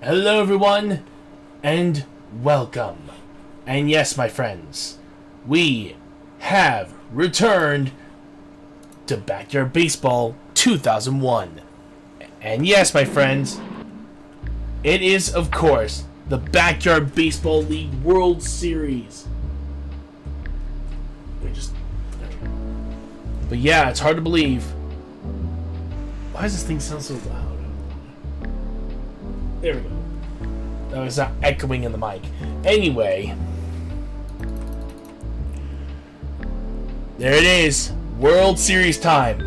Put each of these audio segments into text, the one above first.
Hello everyone, and welcome. And yes, my friends, we have returned to Backyard Baseball 2001. And yes, my friends, it is, of course, the Backyard Baseball League World Series. But yeah, it's hard to believe. Why does this thing sound so loud? There we go. No, it's not echoing in the mic. Anyway, there it is. World Series time.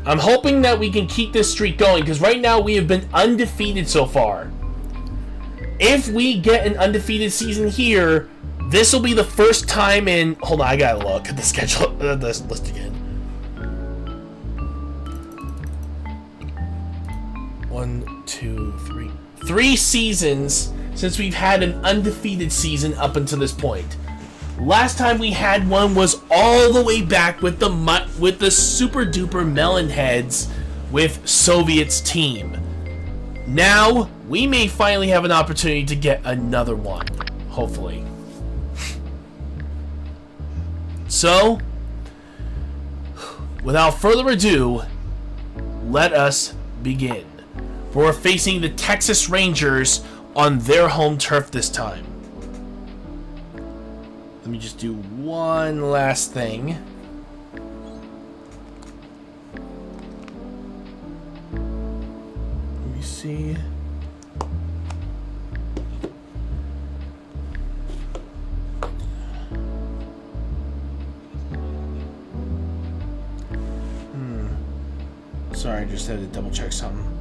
I'm hoping that we can keep this streak going, because right now we have been undefeated so far. If we get an undefeated season here, this will be the first time in... Hold on, I gotta look at the schedule, this list again. 1, 2, 3. 3 seasons since we've had an undefeated season up until this point. Last time we had one was all the way back with the super duper melon heads with Soviet's team. Now we may finally have an opportunity to get another one, hopefully. So, without further ado, let us begin. We're facing the Texas Rangers on their home turf this time. Let me just do one last thing. Let me see. Sorry, I just had to double check something.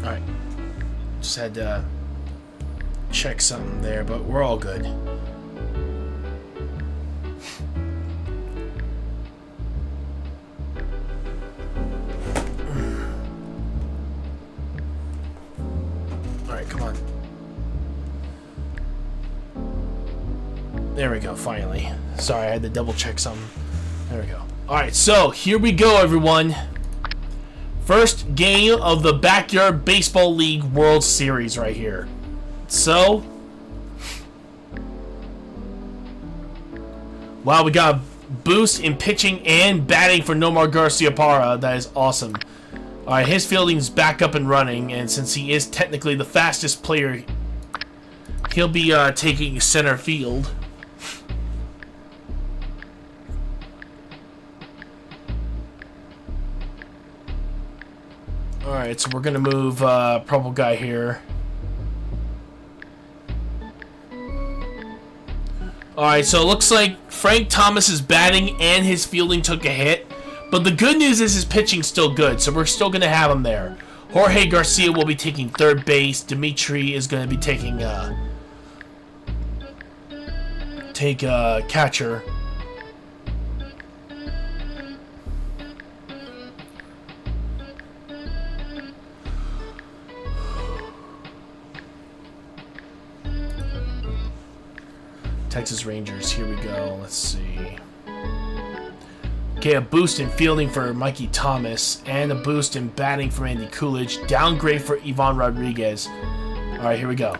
Alright. Just had to check something there, but we're all good. Alright, come on. There we go, finally. Sorry, I had to double check something. There we go. Alright, so here we go, everyone. First game of the Backyard Baseball League World Series right here. So, wow, we got a boost in pitching and batting for Nomar Garciaparra. That is awesome. Alright, his fielding's back up and running, and since he is technically the fastest player, he'll be taking center field. Alright, so we're going to move purple guy here. Alright, so it looks like Frank Thomas is batting and his fielding took a hit. But the good news is his pitching's still good, so we're still going to have him there. Jorge Garcia will be taking third base. Dimitri is going to be taking catcher. Texas Rangers, here we go. Let's see. Okay, a boost in fielding for Mikey Thomas, and a boost in batting for Andy Coolidge. Downgrade for Ivan Rodriguez. Alright, here we go.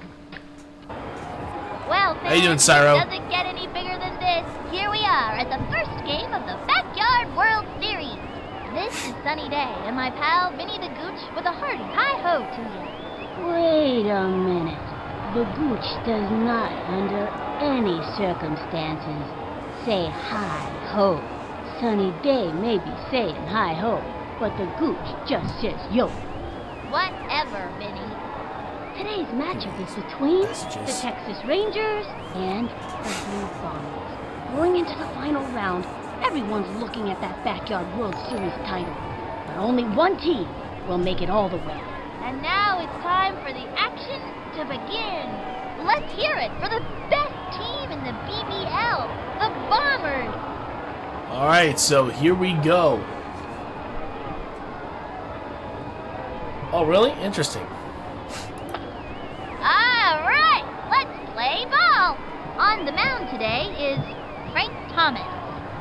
Well, how you doing, Cyro? It doesn't get any bigger than this. Here we are at the first game of the Backyard World Series. This is Sunny Day, and my pal Vinny the Gooch with a hearty hi-ho to you. Wait a minute. The Gooch does not, under any circumstances, say hi-ho. Sunny Day may be saying hi-ho, but the Gooch just says yo. Whatever, Vinny. Today's matchup is between the Texas Rangers and the Blue Bombers. Going into the final round, everyone's looking at that Backyard World Series title. But only one team will make it all the way. And now it's time for the action to begin. Let's hear it for the BBL, the Bombers. All right, so here we go. Oh, really? Interesting. All right, let's play ball. On the mound today is Frank Thomas.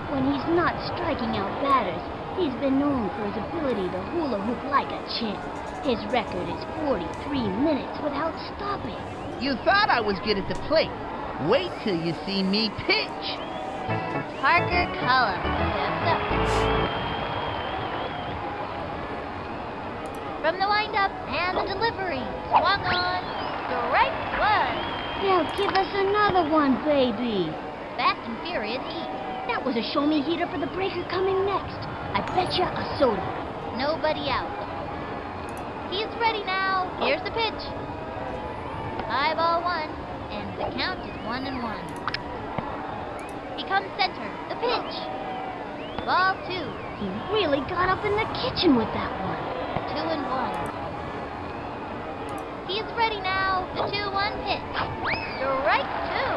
When he's not striking out batters, he's been known for his ability to hula hoop like a champ. His record is 43 minutes without stopping. You thought I was good at the plate. Wait till you see me pitch. Parker Cullum steps up. From the windup and the delivery, swung on, strike one. Now give us another one, baby. Fast and Furious heat. That was a show-me heater for the breaker coming next. I bet you a soda. Nobody out. He's ready now. Here's the pitch. High ball one, and the count is 1-1. He comes center. The pitch. Ball two. He really got up in the kitchen with that one. 2-1. He is ready now. The 2-1 pitch. Strike two.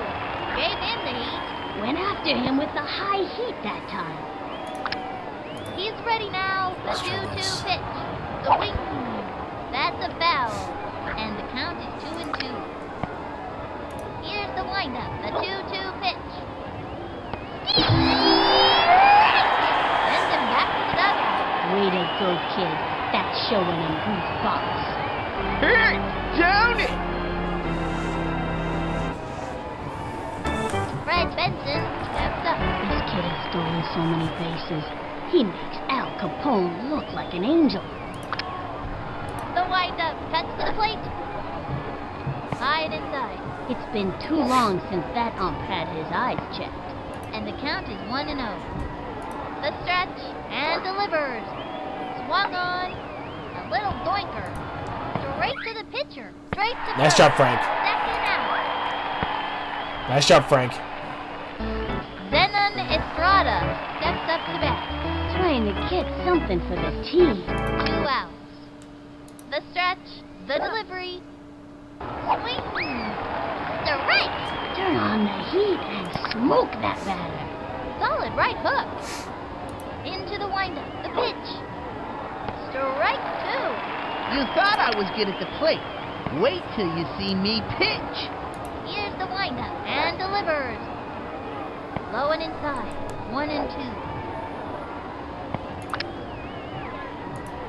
Gave in the heat. Went after him with the high heat that time. He's ready now. The 2-2 pitch. The wing. That's a foul. And the count is 2-2. Here's the windup. The 2-2 pitch. Sends him back to the dugout. Way to go, kid. That's showing him who's boss. Hey, down it! Fred Benson steps up. This kid has stolen so many bases. He makes Al Capone look like an angel. The windup cuts to the plate. High and inside. It's been too long since that ump had his eyes checked. And the count is 1-0. The stretch and delivers. Swung on. A little doinker. Straight to the pitcher. Straight to Nice first. job, Frank. Second out. Nice job, Frank. Zenon Estrada steps up to bat. Trying to get something for the team. 2 outs. The stretch. The delivery. Swing. Strike. Turn on the heat and smoke that batter. Solid right hook. Into the windup. The pitch. Strike two. You thought I was good at the plate. Wait till you see me pitch. Here's the windup and delivers. Low and inside. 1-2.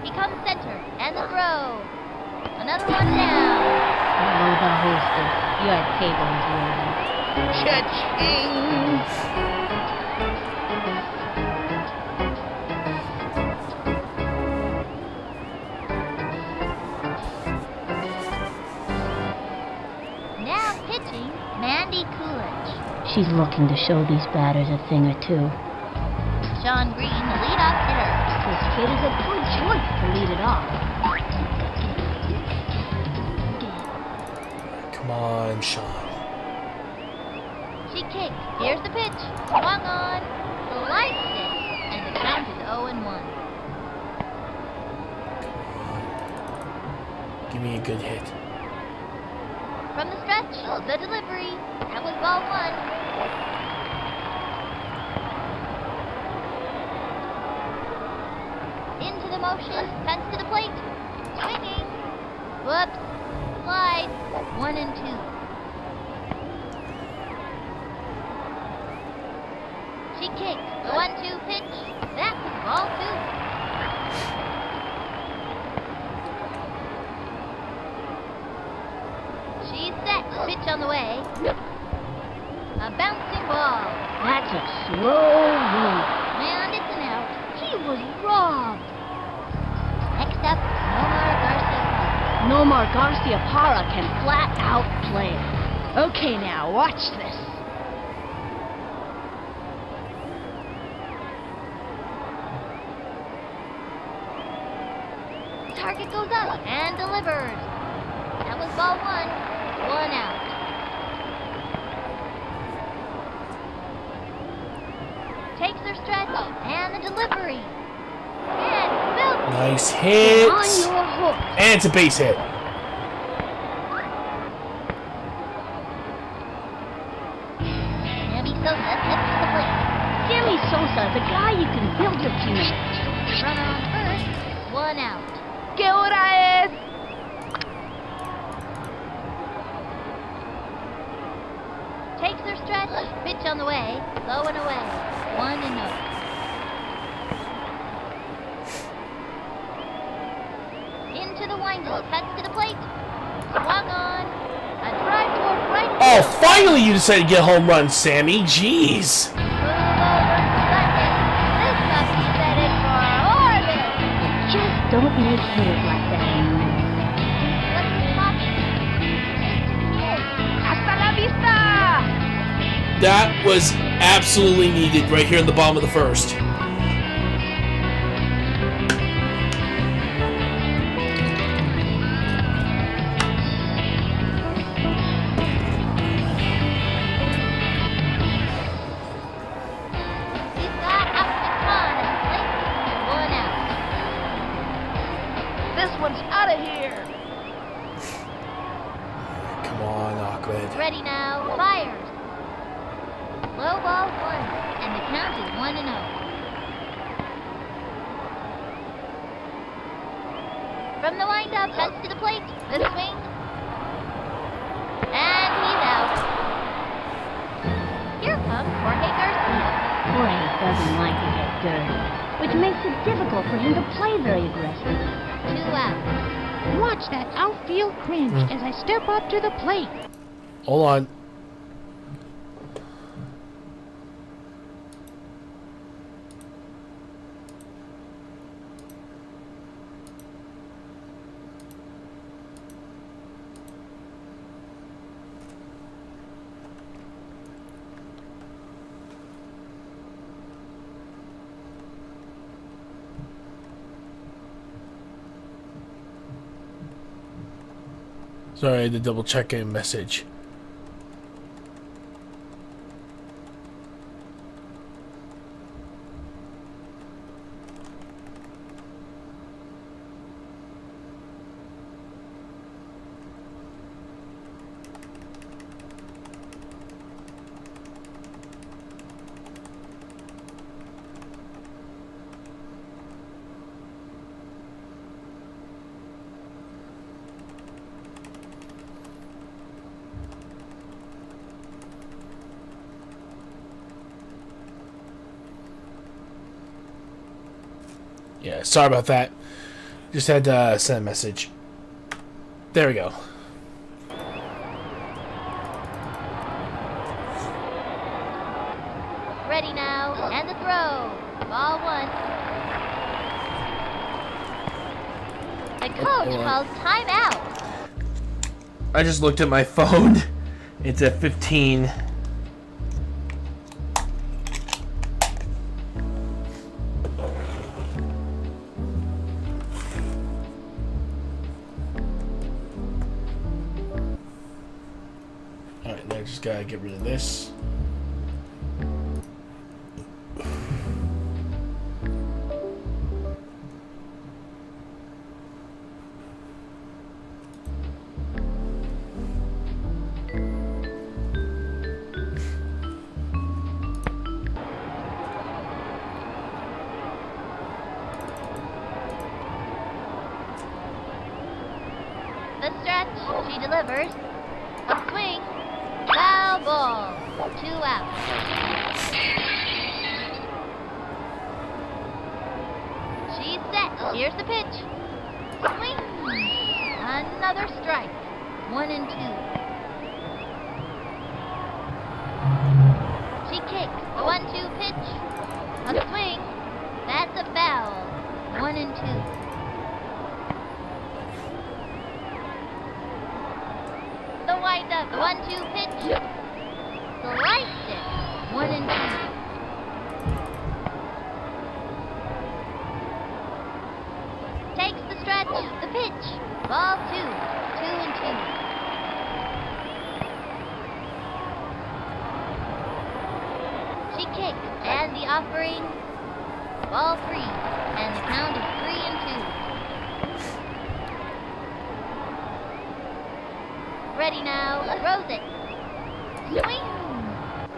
He comes center and the throw. Another one down. Hello, the hostess. Your table is ready. Cha-ching! Now pitching, Mandy Coolidge. She's looking to show these batters a thing or two. Sean Green, the leadoff hitter. This kid is a good choice to lead it off. Come on, Sean. She kicks. Here's the pitch. Swung on. Sliced it. And the count is 0-1. Give me a good hit. From the stretch, the delivery. That was ball one. Into the motion, cuts to the plate. Swinging. Whoops. Slide. 1-2. She kicks. The 1-2 pitch. That was ball two. She's set. Pitch on the way. A bouncing ball. That's a slow move. And it's an out. He was robbed. Next up, Nomar Garcia. Nomar Garcia Parra can flat out play. Okay, now watch this. Target goes up and delivers. That was ball one. 1 out. Takes her stretch and the delivery. And Bill. Nice hit. On your hook. And it's a base hit. And He'll give teammates. Runner on first, 1 out. ¿Qué hora es? Takes their stretch, pitch on the way, low and away, 1-0. Into the windup, cuts to the plate, swung on, a drive toward right Oh, field. finally you decided to get a home run, Sammy. Jeez. Move over to second. This puppy's headed for orbit. Just don't make hitters like that anymore. Let's pop it. ¡Hasta la vista! That was absolutely needed right here in the bottom of the first. He's got up to con at the plate, 1 out. This one's out of here. Come on, Ahmed. Ready now, fires. Low ball 1, and the count is 1-0. From the windup, cuts to the plate, the swing, and he's out. Here comes Jorge Garcia. Jorge doesn't like to get dirty, which makes it difficult for him to play very aggressive. 2 outs. Watch that outfield cringe as I step up to the plate. Hold on. Sorry, I had to double check a message. Yeah, sorry about that. Just had to send a message. There we go. Ready now, and the throw. Ball 1. The coach calls timeout. I just looked at my phone. It's at 15. Alright, now I just gotta get rid of this. The stretch, she delivers. A swing, foul ball, 2 outs. She's set, here's the pitch. Swing, another strike, 1-2. She kicks, the 1-2 pitch. A swing, that's a foul, 1-2. The wind up, the 1-2 pitch. Sliced it. 1-2. Takes the stretch, the pitch. Ball 2. 2-2. She kicks, and the offering. Ball 3, and the count is 3-2. Ready now, throws it. Swing!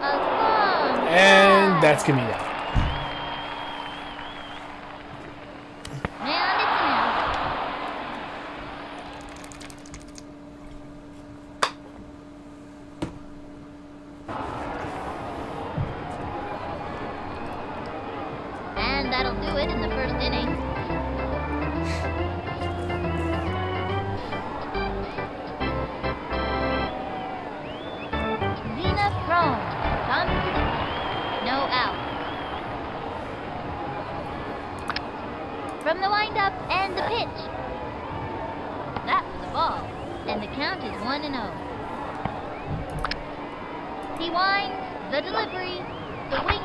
A long And drive. that's gonna be that. From the windup and the pitch. That was a ball, and the count is 1-0. He winds, the delivery, the wing,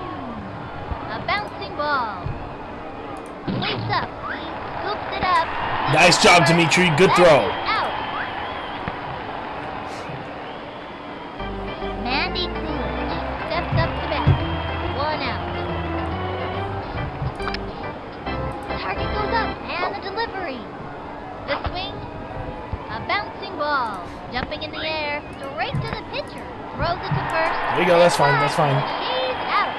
a bouncing ball. Leaps up, he scoops it up. Nice job, Dimitri. Good throw. Out. Mandy Coolidge steps up to bat. 1 out. Target goes up, and the delivery. The swing, a bouncing ball. Jumping in the air, straight to the pitcher. Throws it to first. There you go. That's fine. That's fine. She's out.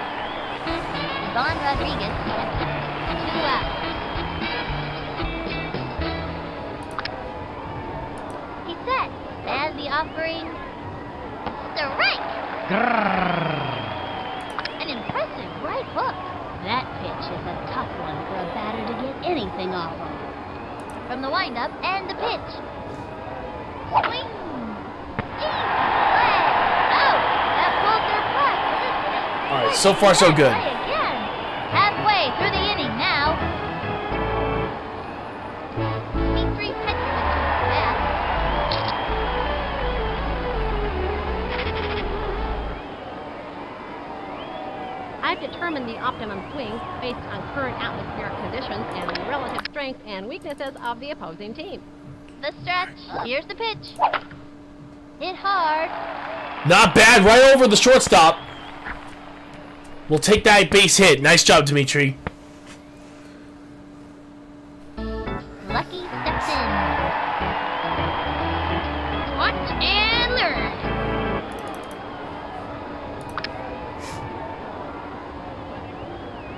Yvonne Rodriguez gets 2 outs. He sets, and the offering. Strike! An impressive right hook. That pitch is a tough one for a batter to get anything off of. From the windup and the pitch. Swing! Deep! Play! Out! That pulled their putt. All right. So far, so good. Play again. Halfway through the inning now. Dimitri Petrovich at bat. I've determined the optimum swing based on current atmospheric conditions and the relative strengths and weaknesses of the opposing team. The stretch. Here's the pitch. Hit hard. Not bad. Right over the shortstop. We'll take that base hit. Nice job, Dimitri. Lucky steps in. Watch and learn.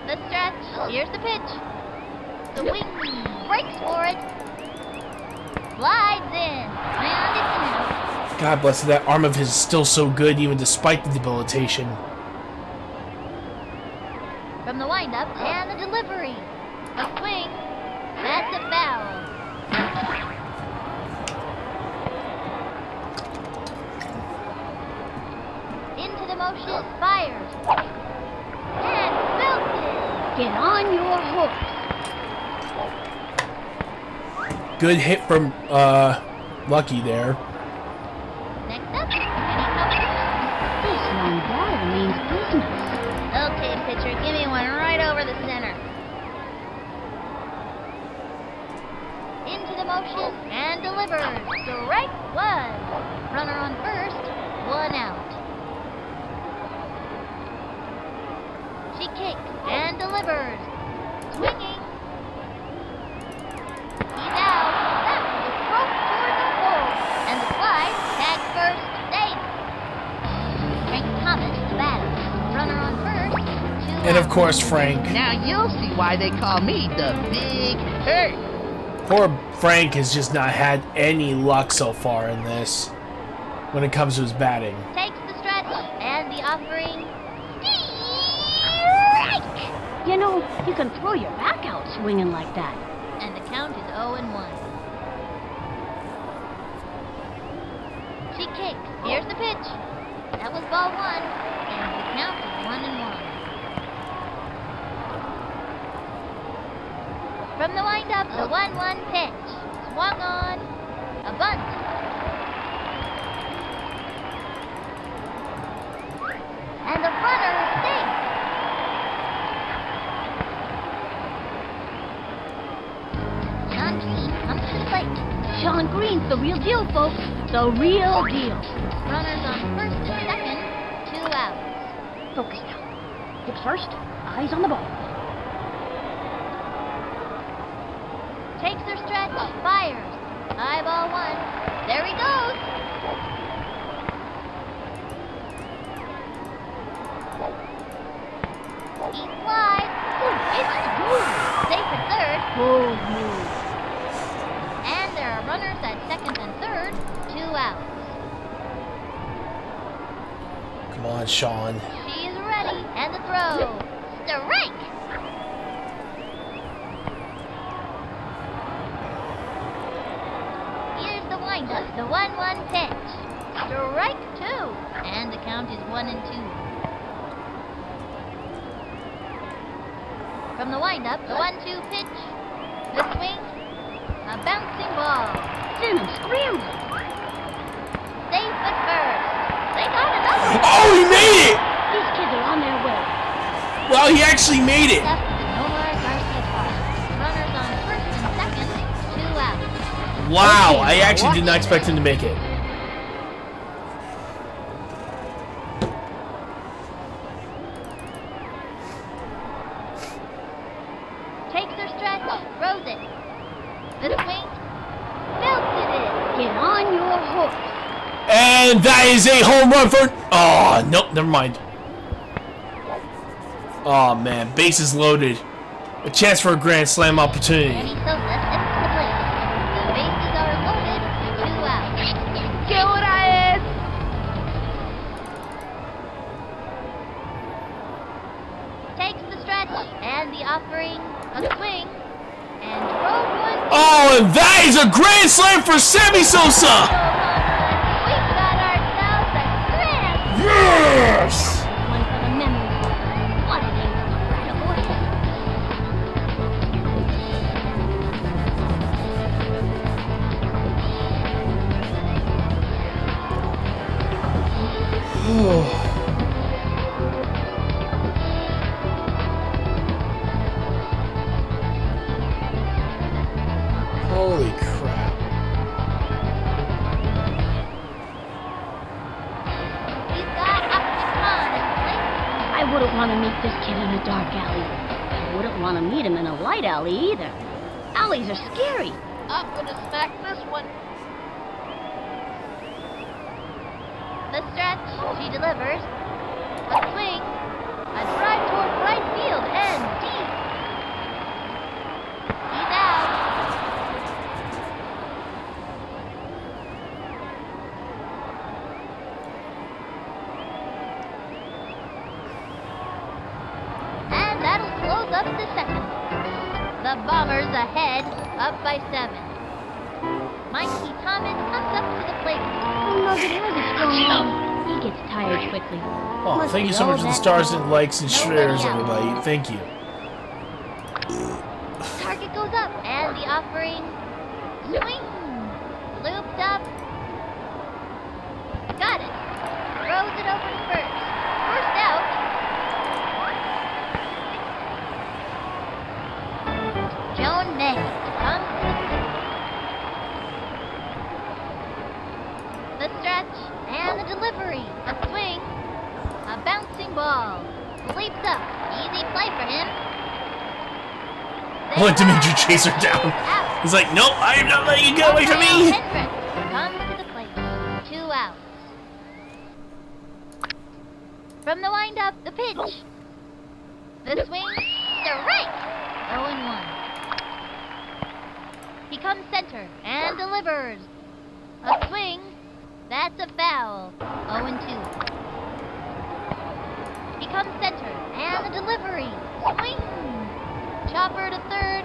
The stretch. Here's the pitch. The wing breaks for it. Slides in. And it's an out. God bless it. That arm of his is still so good, even despite the debilitation. From the windup and the delivery. A swing. That's a foul. Into the motion. Fires. And belted. Get on your horse. Good hit from Lucky there. Next up, any coverage? This young batter means business. Okay, pitcher, give me one right over the center. Into the motion and delivers. Strike 1. Runner on first, 1 out. She kicks and delivers. Swinging. He's out. That was a stroke toward the pole. And the slide, tag first, safe. Frank Thomas, the batter. Runner on first, 2 And of out. course, Frank. Now you'll see why they call me the Big Hurt. Poor Frank has just not had any luck so far in this when it comes to his batting. Takes the stretch and the offering. Strike! You know, you can throw your back out swinging like that. And the count is 0-1. She kicks. Here's the pitch. That was ball 1. And the count is 1-1. From the windup, the 1-1 pitch. Swung on. A bunt. And the runner is safe. Sean Green comes to the plate. Sean Green's the real deal, folks. The real deal. Runners on first and second, 2 outs. Focus now. Hit first, eyes on the ball. Takes her stretch, fires. High ball 1. There he goes. He slides. It's good. Safe at third. Bold move. And there are runners at second and third, 2 outs. Come on, Sean. She's ready. And the throw. Strike! Here's the windup, the 1-1 pitch. Strike 2. And the count is 1-2. From the windup, the 1-2 pitch. The swing. A bouncing ball. Cinnamon scrambled. Safe at first. They got another. Oh, he made it! These kids are on their way. Well, he actually made it. Left to the Nomar Garcia Park. Runners on first and second. 2 out. Wow, I actually did not expect him to make it. Takes her stretch. Throws it. The swing. Belted it. Get on your horse. And that is a home run for... Oh, nope, never mind. Oh, man, bases loaded. A chance for a grand slam opportunity. Danny Sosa steps to the plate. The bases are loaded. 2 out. ¡Qué hora es! Takes the stretch and the offering. A swing. And drove one. Oh, and that is a grand slam for Sammy Sosa! We've got ourselves a grand. Yes! One for the memory. What an incredible hit. Holy crap. He's got up to con and plate. I wouldn't want to meet this kid in a dark alley. I wouldn't want to meet him in a light alley either. Alleys are scary. I'm gonna smack this one. The stretch. She delivers. A swing. A drive toward right field and deep. He's out. And that'll close up the second. The Bombers ahead, up by 7. Mikey Thomas comes up to the plate. Oh, no, it has a strong arm. He gets tired quickly. Oh, Must thank you be so much all for the that stars time. and likes and shares, everybody. Thank you. Target goes up, and the offering. Swing! Looped up. Got it. Throws it over to first. First out. Joan May comes to the plate. The stretch and the delivery. A swing. A bouncing ball. Leaps up. Easy play for him. I want Dimitri chase her down. Out. He's like, nope, I am not letting you get away from me. Hendricks comes to the plate. 2 outs. From the windup, the pitch. The swing. Strike. 0-1. He comes center and delivers. A swing. That's a foul. 0-2. He comes center and the delivery. Swing. Chopper to third.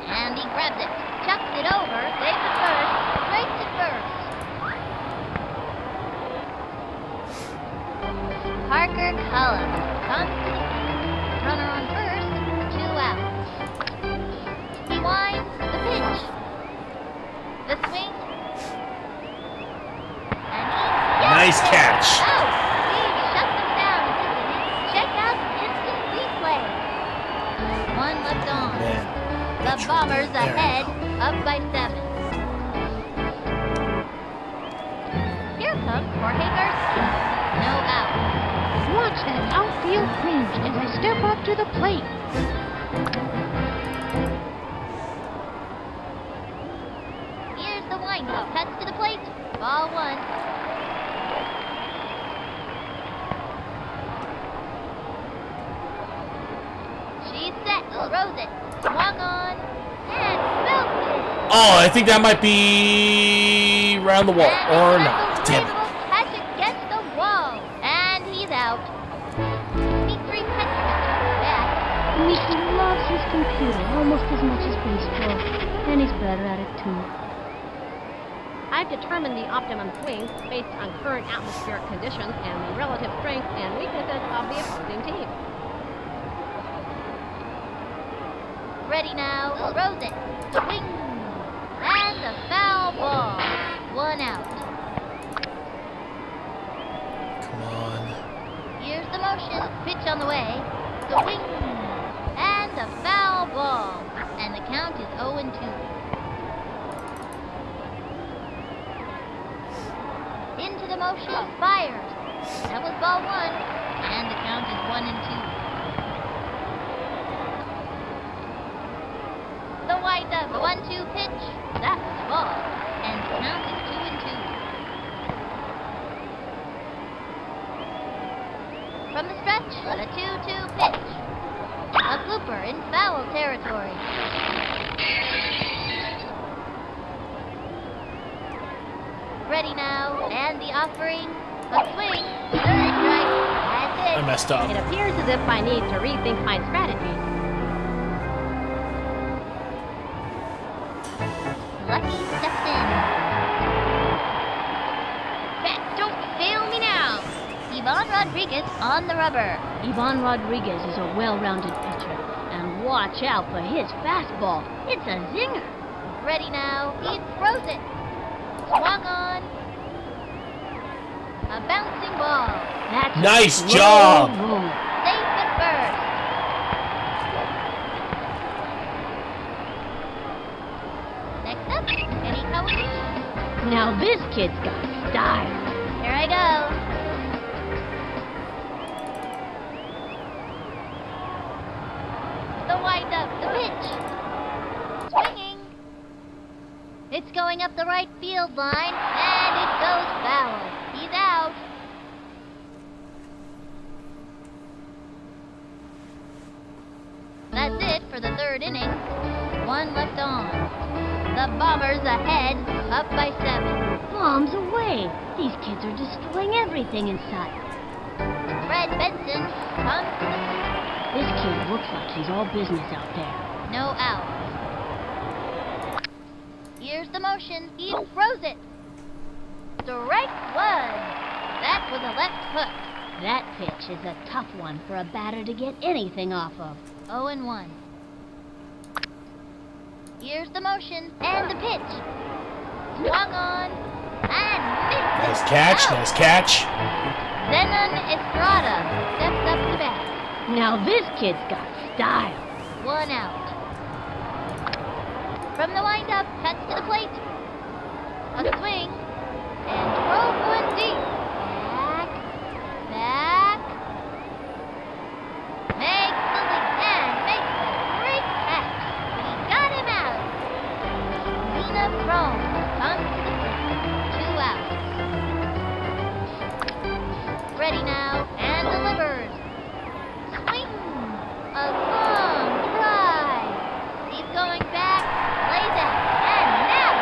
And he grabs it. Chucks it over. Saves it first. Straight to first. Parker Cullen comes to the plate. Runner on first. 2 outs. He winds the pitch. The swing. And he... Nice catch. Out. Steve shuts him down. Check out instant replay. 1 left on. Man. The Bombers There we ahead, go. up by 7. Here comes Jorge Garcia. No out. Watch that outfield cringe as I step up to the plate. Here's the windup. Cuts to the plate. Ball 1. She's set. Throws it. Swung on. And belted. Oh, I think that might be around the wall. Or not. Damn it. Catch against the wall. And he's out. P3 Petrus back. Mickey loves his computer almost as much as baseball. And he's better at it too. I've determined the optimum swing based on current atmospheric conditions and the relative strengths and weaknesses of the opposing team. ready now. Throws it. Swing. And a foul ball. 1 out. Come on. Here's the motion. Pitch on the way. Swing. And a foul ball. And the count is 0-2. Into the motion. Fires. That was ball 1. And the count is 1-2. The wind up. The 1-2 pitch. That's the ball. And the count is 2-2. From the stretch, the 2-2 pitch. A blooper in foul territory. Ready now, and the offering. A swing. Third strike. That's it. I messed up. It appears as if I need to rethink my strategy. Lucky steps in. Bet, don't fail me now. Ivan Rodriguez on the rubber. Ivan Rodriguez is a well-rounded pitcher. And watch out for his fastball. It's a zinger. Ready now, he throws it. Swung on. A bouncing ball. That's Nice a job. slow roll. Safe at first. Next up, Kenny Cohen. Now this kid's got style. Here I go. The wind up, the pitch. Swinging. It's going up the right field line, and it goes foul. He's out. That's it for the 3rd inning. 1 left on. The Bombers ahead, up by 7. Bombs away. These kids are destroying everything in sight. Fred Benson comes to the plate. This kid looks like he's all business out there. No outs. Here's the motion. He throws it. Strike 1. That was a left hook. That pitch is a tough one for a batter to get anything off of. 0-1. Here's the motion and the pitch. Swung on and missed. Nice catch. Out. Nice catch. Zenon Estrada steps up to bat. Now this kid's got style. 1 out. From the windup, cuts to the plate. A swing and drove 1 deep. Back. Makes the lead and makes a great catch. He got him out. Nina Crone comes to the plate. 2 outs. Ready now and delivers. Swing. A long drive. He's going back. Lays out. And now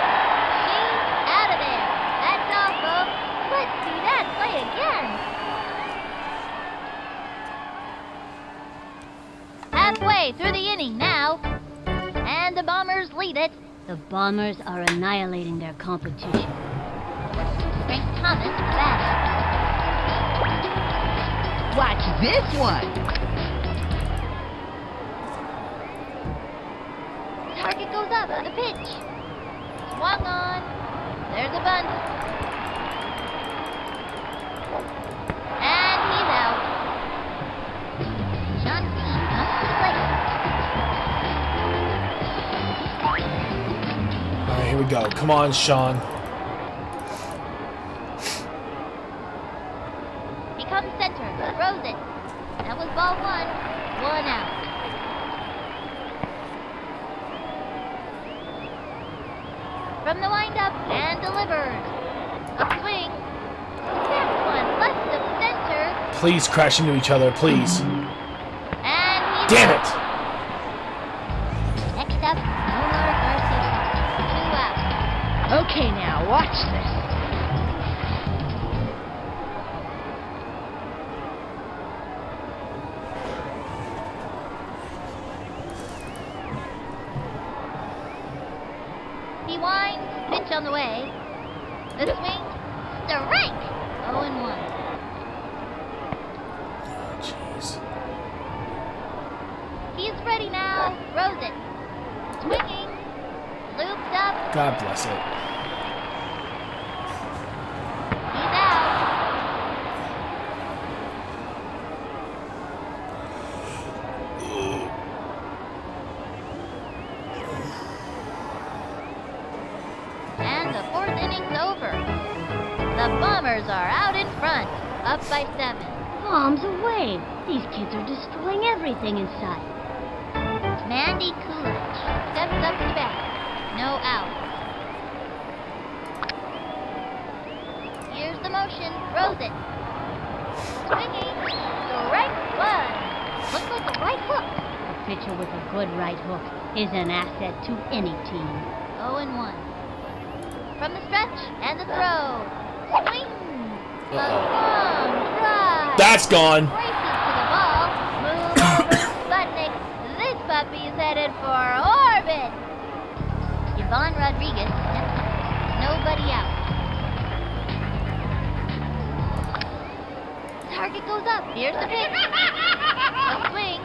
she's out of there. That's all, folks. Let's see that play again. Halfway through the inning now. And the Bombers lead it. The Bombers are annihilating their competition. Frank Thomas, the batter. Watch this one. Target goes up. The pitch. Swung on. There's a bunt. And he's out. Sean Dean comes to the plate. All right, here we go. Come on, Sean. He comes center. Throws it. That was ball 1. 1 out. From the windup and delivers. A swing. That one left of center. Please crash into each other, please. And he's Damn out. it! Next up, Omar Garcia. 2 outs. Okay, now, watch this. He winds, pitch on the way. The swing, strike! 0-1. Oh, jeez. He's ready now, throws it. Swinging. Looped up. God bless it. He's out. And the 4th inning's over. The Bombers are out in front, up by 7. Bombs away. These kids are destroying everything in sight. Mandy Coolidge steps up to bat. No out. Here's the motion. Throws it. Swinging. Strike 1. Looks like a right hook. A pitcher with a good right hook is an asset to any team. 0-1. From the stretch and the throw. Swing. A long drive. That's gone. Races to the ball. Move over. Sputnik. This puppy is headed for orbit. Yvonne Rodriguez steps up. Nobody out. Target goes up. Here's the pitch. A swing.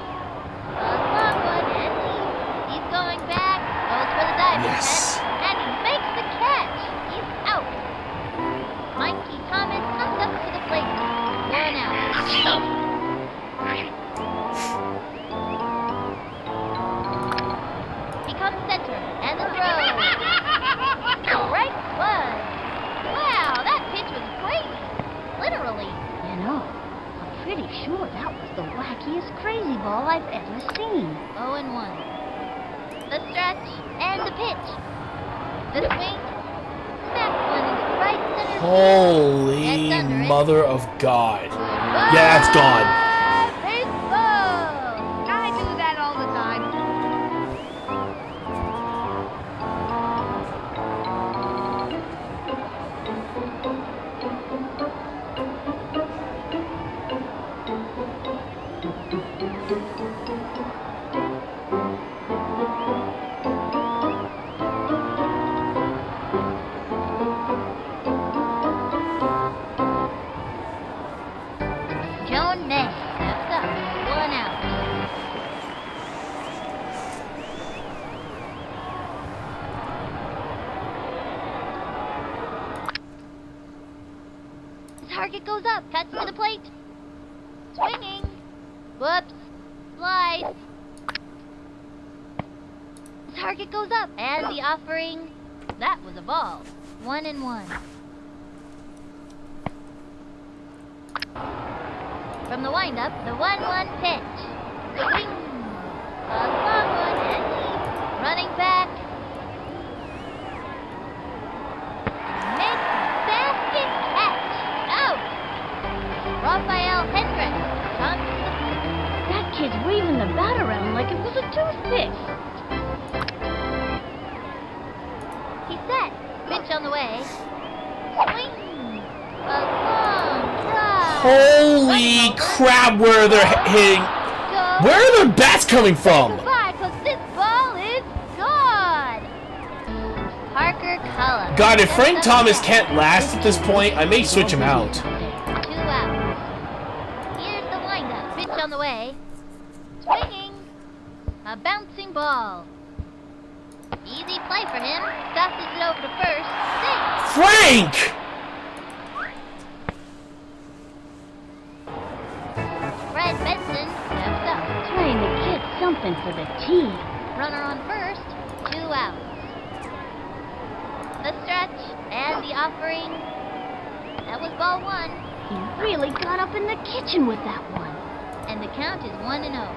A long one and deep. He's going back. Goes for the diving Yes. catch. And he makes the catch. He's out. Mikey Thomas comes up to the plate. 1 out. He comes center and the throw. Strike 1. Wow, that pitch was crazy. Literally. You know, I'm pretty sure that was the wackiest crazy ball I've ever seen. 0-1. The stretch and the pitch. The swing. Smack one into right center. Holy That's under it. mother of God. Yeah, that's gone. Baseball. I do that all the time. Joan May steps up. 1 out. Target goes up. Cuts to the plate. Swinging. Whoops. Slide. Target goes up. And the offering. That was a ball. 1-1. From the windup, the 1-1 pitch. Swing. A long one and deep. Running back. Makes basket catch. Out. Rafael Hendricks comes to the plate. That kid's waving the bat around like it was a toothpick. He's set. Pitch on the way. Swing. A long drive. Holy crap, where they're hitting. Go. Where are their bats coming from? Goodbye, 'cause this ball is gone. Parker Cullen. God, if Frank Thomas can't last at this point, I may switch him out. 2 outs. Here's the windup. Pitch on the way. Swinging. A bouncing ball. Easy play for him. Tosses it over to first. Safe. Frank! Fred Benson steps up. Trying to get something for the team. Runner on first. 2 outs. The stretch and the offering. That was ball 1. He really got up in the kitchen with that one. And the count is 1-0.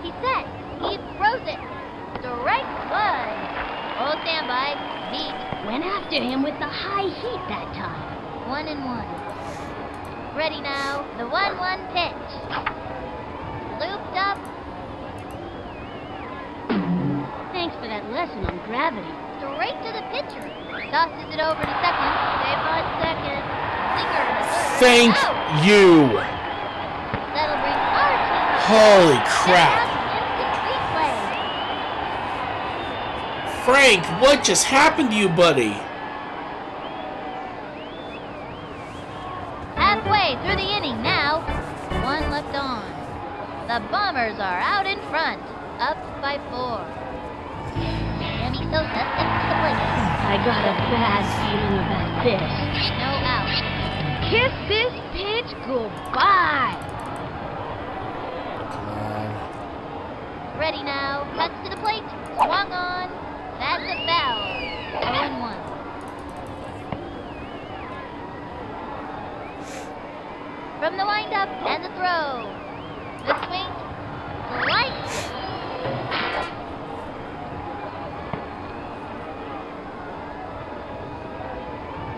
He's set. He throws it. Strike 1. Oh, standby. Beat. Went after him with the high heat that time. 1-1. Ready now. The 1-1 pitch. Looped up. Thanks for that lesson on gravity. Straight to the pitcher. Tosses it over to second. Safe on second. Singer to third. Thank Out. you. That'll bring our team up. Holy crap. That's instant replay. Frank, what just happened to you, buddy? Halfway through the inning now. 1 left on. The Bombers are out in front. Up by 4. Sammy Sosa steps to the plate. I got a bad feeling about this. No out. Kiss this pitch goodbye. Come on. Ready now. Cuts to the plate. Swung on. That's a foul. 0-1. From the windup and the throw. The swing. Slice.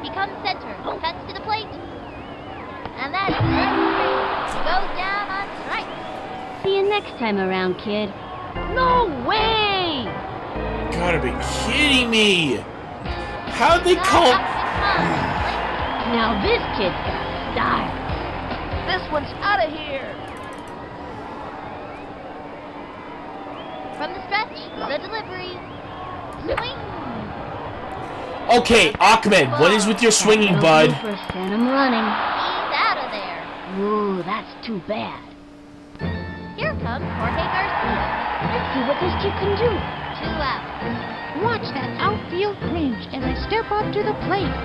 Becomes center. Cuts to the plate. And that's strike 3. Goes down on strike. See you next time around, kid. No way! Gotta be kidding me! How'd they call? Now this kid's got style. This one's out of here. From the stretch, the delivery. Swing. Okay, Ahmed, what is with your swinging, bud? Send him running. He's out of there. Ooh, that's too bad. Here comes Jorge Garcia. Let's see what this kid can do. 2 out. Watch that outfield cringe as I step up to the plate.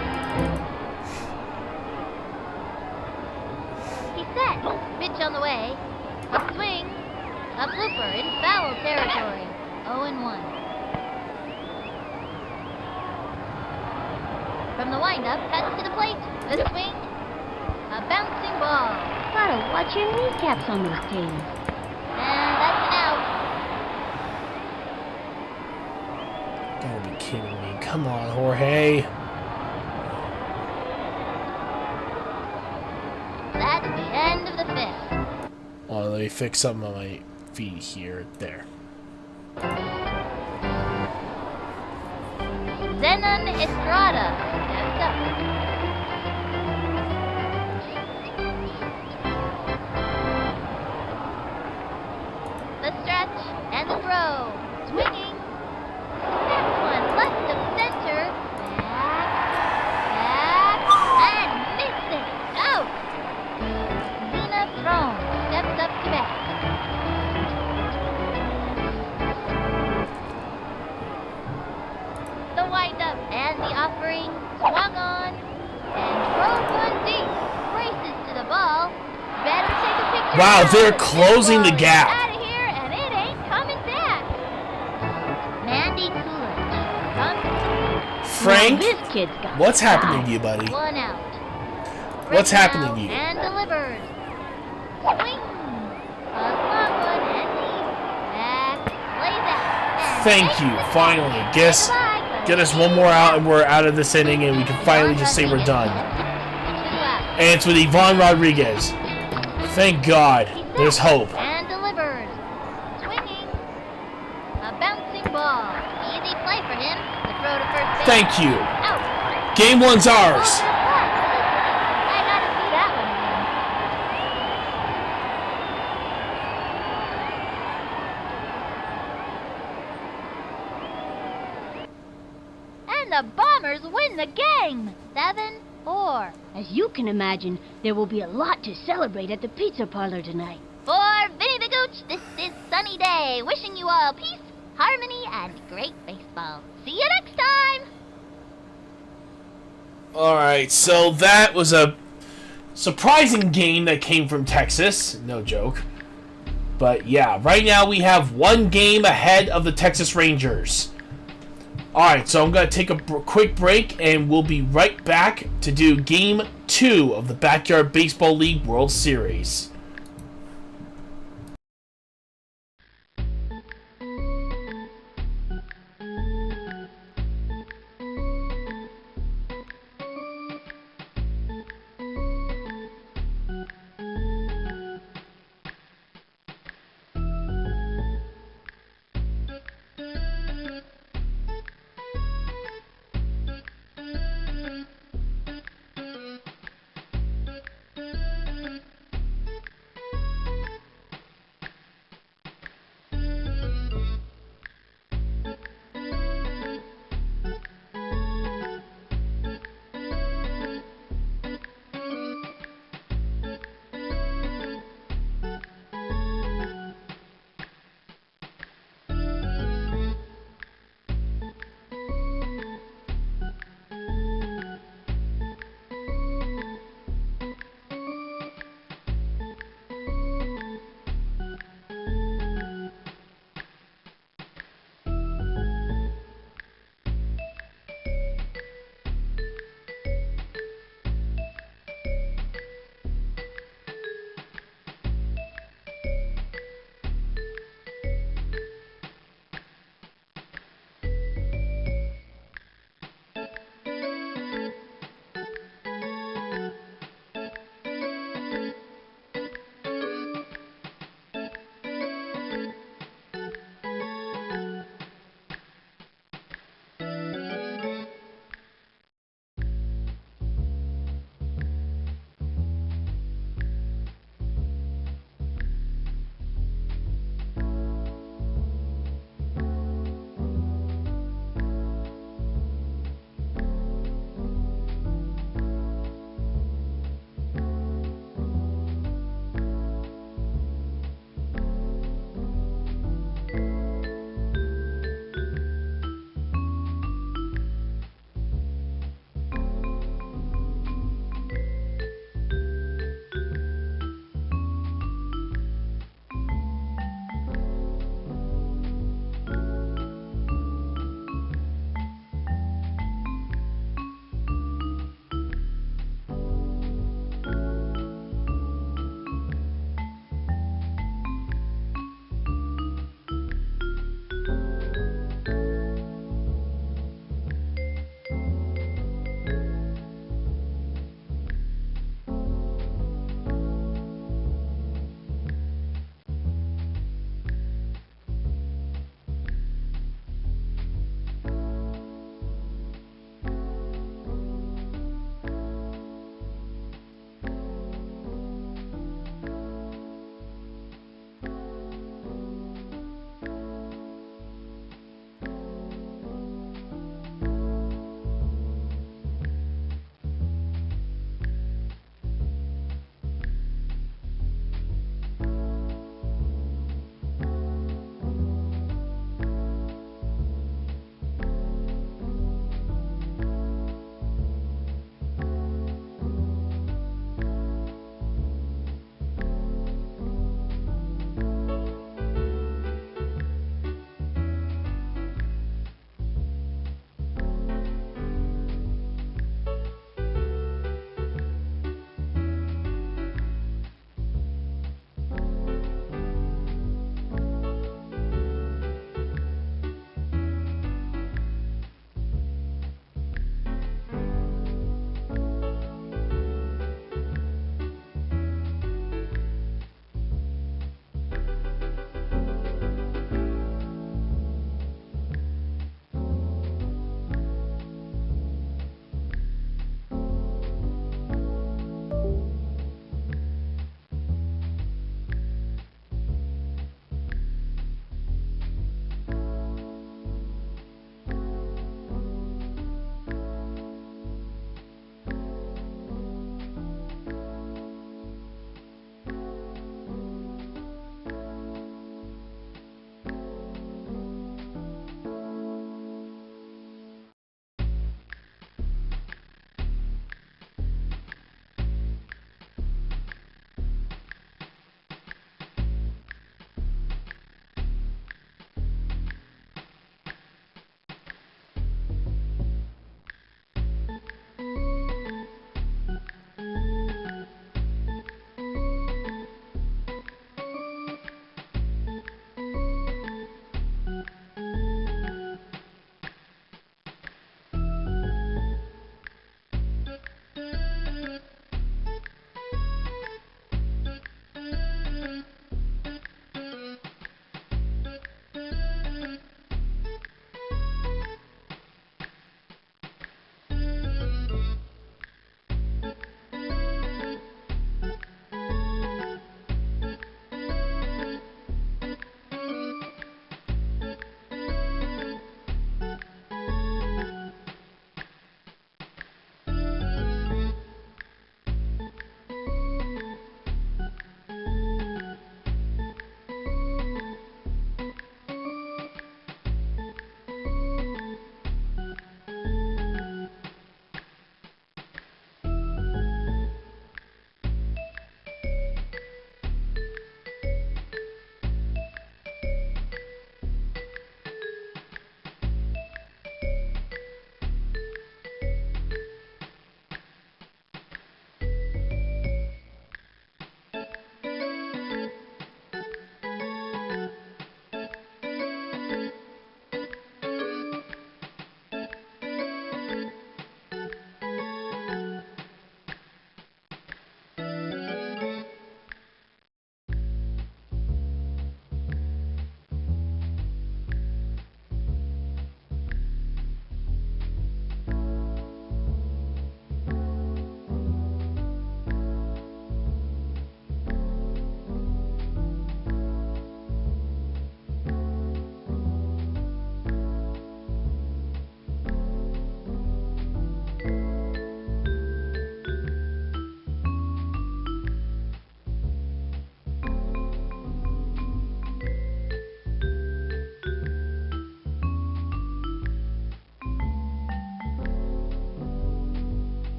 He's set. Pitch on the way. A swing. A blooper in foul territory. 0-1. From the windup, cuts to the plate. The swing. A bouncing ball. Gotta watch your kneecaps on those games. And that's an out. Gotta be kidding me. Come on, Jorge. That's the end of the 5th. Oh, let me fix something on my feet here. There. Zenon Estrada steps up. The stretch and the throw. Swinging. That one left of center. Back, and missed it. Out. Zena Throne steps up to bat. The windup and the offering. Swung on. And drove one deep. Races to the ball. Better take a picture. Wow, now. they're This closing ball the is gap. Outta here, and it ain't coming back. Mandy Coolidge comes Frank, Now this kid's got what's style. happening to you, buddy? 1 out. What's Right happening now, to you? And delivers. Swing. A long one and deep. Back. Lays out. And Thank makes you. the catch. Finally, get us one more out, and we're out of this inning, and we can finally just say we're done. 2 out. And it's with Ivan Rodriguez. Thank God. There's hope. And delivers. Swinging. A bouncing ball. Easy play for him. The throw to first base. Thank you. Out. Game 1's ours. I gotta see that one again. And the Bombers win the game. 7-4. As you can imagine, there will be a lot to celebrate at the pizza parlor tonight. For Vinny the Gooch, this is Sunny Day. Wishing you all peace, harmony, and great baseball. See you next time. Alright, so that was a surprising game that came from Texas. No joke. But yeah, right now we have one game ahead of the Texas Rangers. Alright, so I'm going to take a quick break, and we'll be right back to do Game 2 of the Backyard Baseball League World Series.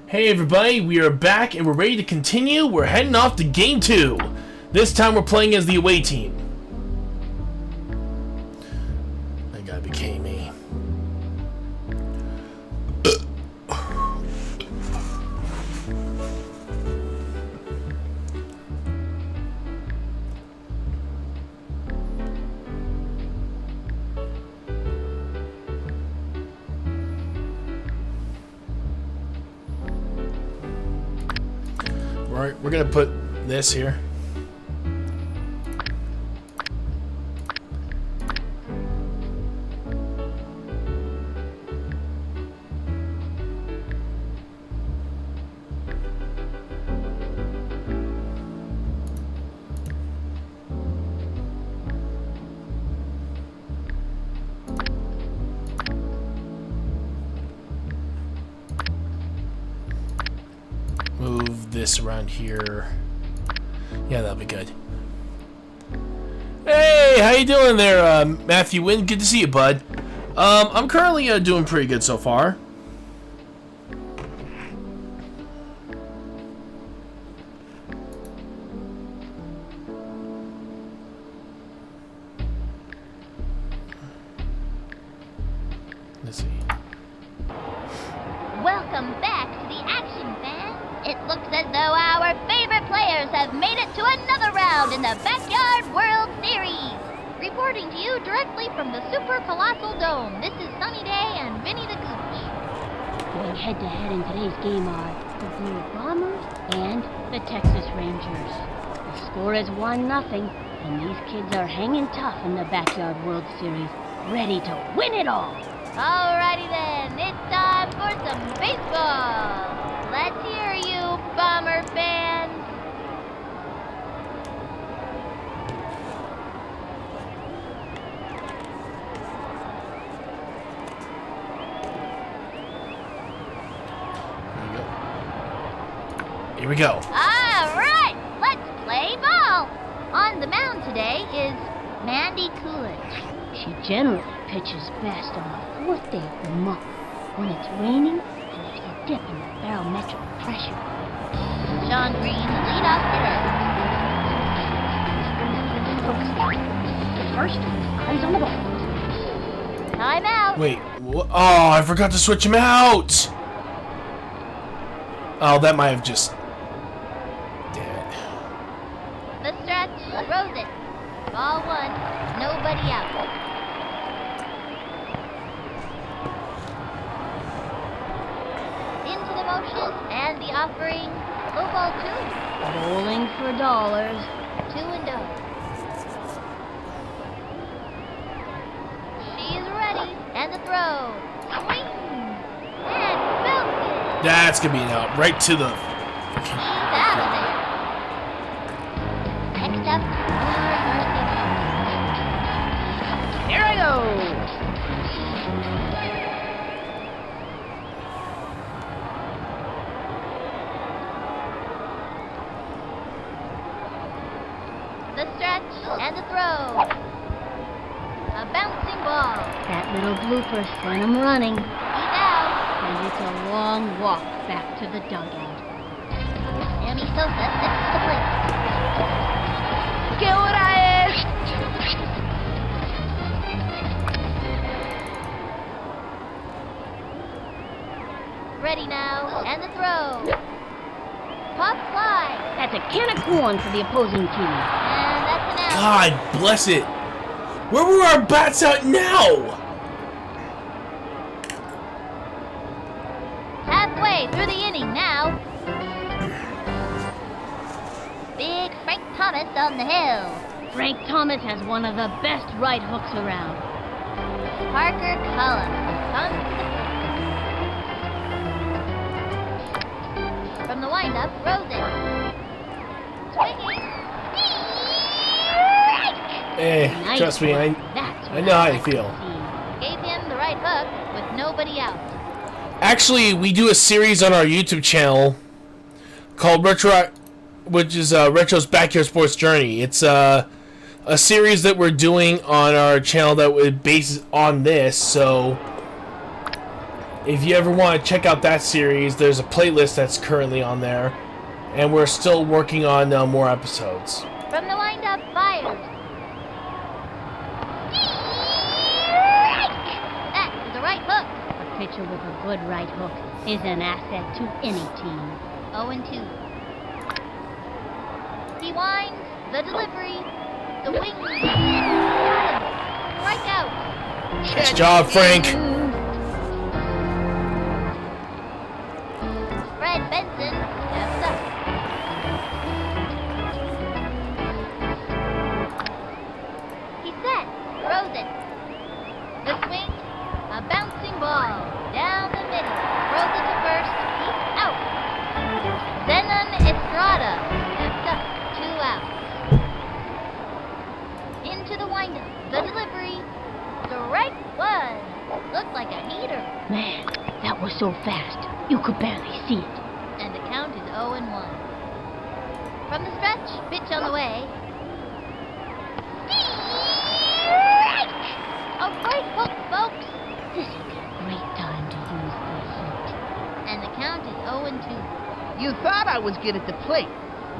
Hey everybody, we are back and we're ready to continue. We're heading off to game 2. This time we're playing as the away team. I gotta be kidding me. We're gonna put this here. Move this around here. Yeah, that'll be good. Hey, how you doing there, Matthew Wynn? Good to see you, bud. I'm currently doing pretty good so far. Let's see. Welcome back to the action, fans. It looks as though our favorite players have made it to another round in the Backyard World Series. Reporting to you directly from the Super Colossal Dome, this is Sunny Day and Vinny the Gooch. Going head-to-head in today's game are the Blue Bombers and the Texas Rangers. The score is 1-0, and these kids are hanging tough in the Backyard World Series, ready to win it all. Alrighty then, it's time for some baseball. Let's hear you, Bomber fans. Here we go. Alright, let's play ball. On the mound today is Mandy Coolidge. She generally pitches best on the 4th day of the month, when it's raining and there's a dip in the barometric pressure. Sean Green, leadoff hitter. First, eyes on the ball. Time out. Wait, oh, I forgot to switch him out! Oh, that might have just... Damn it. The stretch, throws it. Ball 1, nobody out. Into the motion, and the offering, low ball 2. Bowling for dollars. 2-0. She's ready, and the throw. Swing! And belted. That's gonna be an out. Right to the... He's out of there. Next up, Here I go! the stretch, and the throw. A bouncing ball. That little blooper sent him running, He's out. and it's a long walk back to the dugout. Sammy Sosa sets the plate. ¡Qué hora es! Ready now, and the throw. Pop fly, That's a can of corn for the opposing team. and that's an out. God bless it. Where were our bats at now? Halfway through the inning now. Big Frank Thomas on the hill. Frank Thomas has one of the best right hooks around. Parker Cullum comes to the plate. From the windup, throws it. Swinging. Strike! Eh, Nice trust me, work. I That's I what know how you like to feel. see. Gave him the right hook with nobody out. Actually, we do a series on our YouTube channel called Retro, which is Retro's Backyard Sports Journey. It's a series that we're doing on our channel that would base on this. So If you ever want to check out that series, there's a playlist that's currently on there, and we're still working on more episodes. From the windup, fires. That is a right hook. A pitcher with a good right hook is an asset to any team. 0-2. He winds. The delivery. The wing. Got him. Strikeout. Nice job, Frank. Fred Benson steps up. He's set. Throws it. The swing. A bouncing ball. Down the middle. Throws it to first. He's out. Zenon Estrada steps up. 2 outs. Into the windup. The delivery. Strike 1. Looked like a heater. Man, that was so fast, you could barely see it. And the count is 0-1. From the stretch, pitch on the way. Strike! A right hook, folks. This would be a great time to use the heat. And the count is 0-2. You thought I was good at the plate.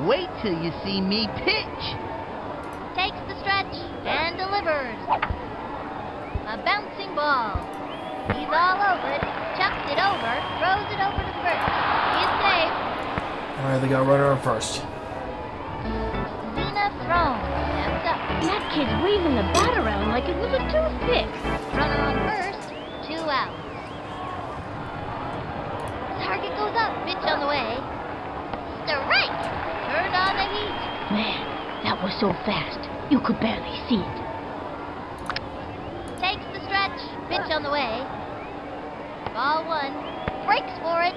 Wait till you see me pitch. Takes the stretch and delivers. A bouncing ball. He's all over it. Chucks it over. Throws it over to first. He's safe. Alright, they got a runner on first. Zena Throne steps up. That kid's waving the bat around like it was a toothpick. Runner on first. 2 outs. Target goes up. Pitch on the way. Strike! Turned on the heat. Man, that was so fast, you could barely see it. Takes the stretch. Pitch on the way. Ball 1. Breaks for it.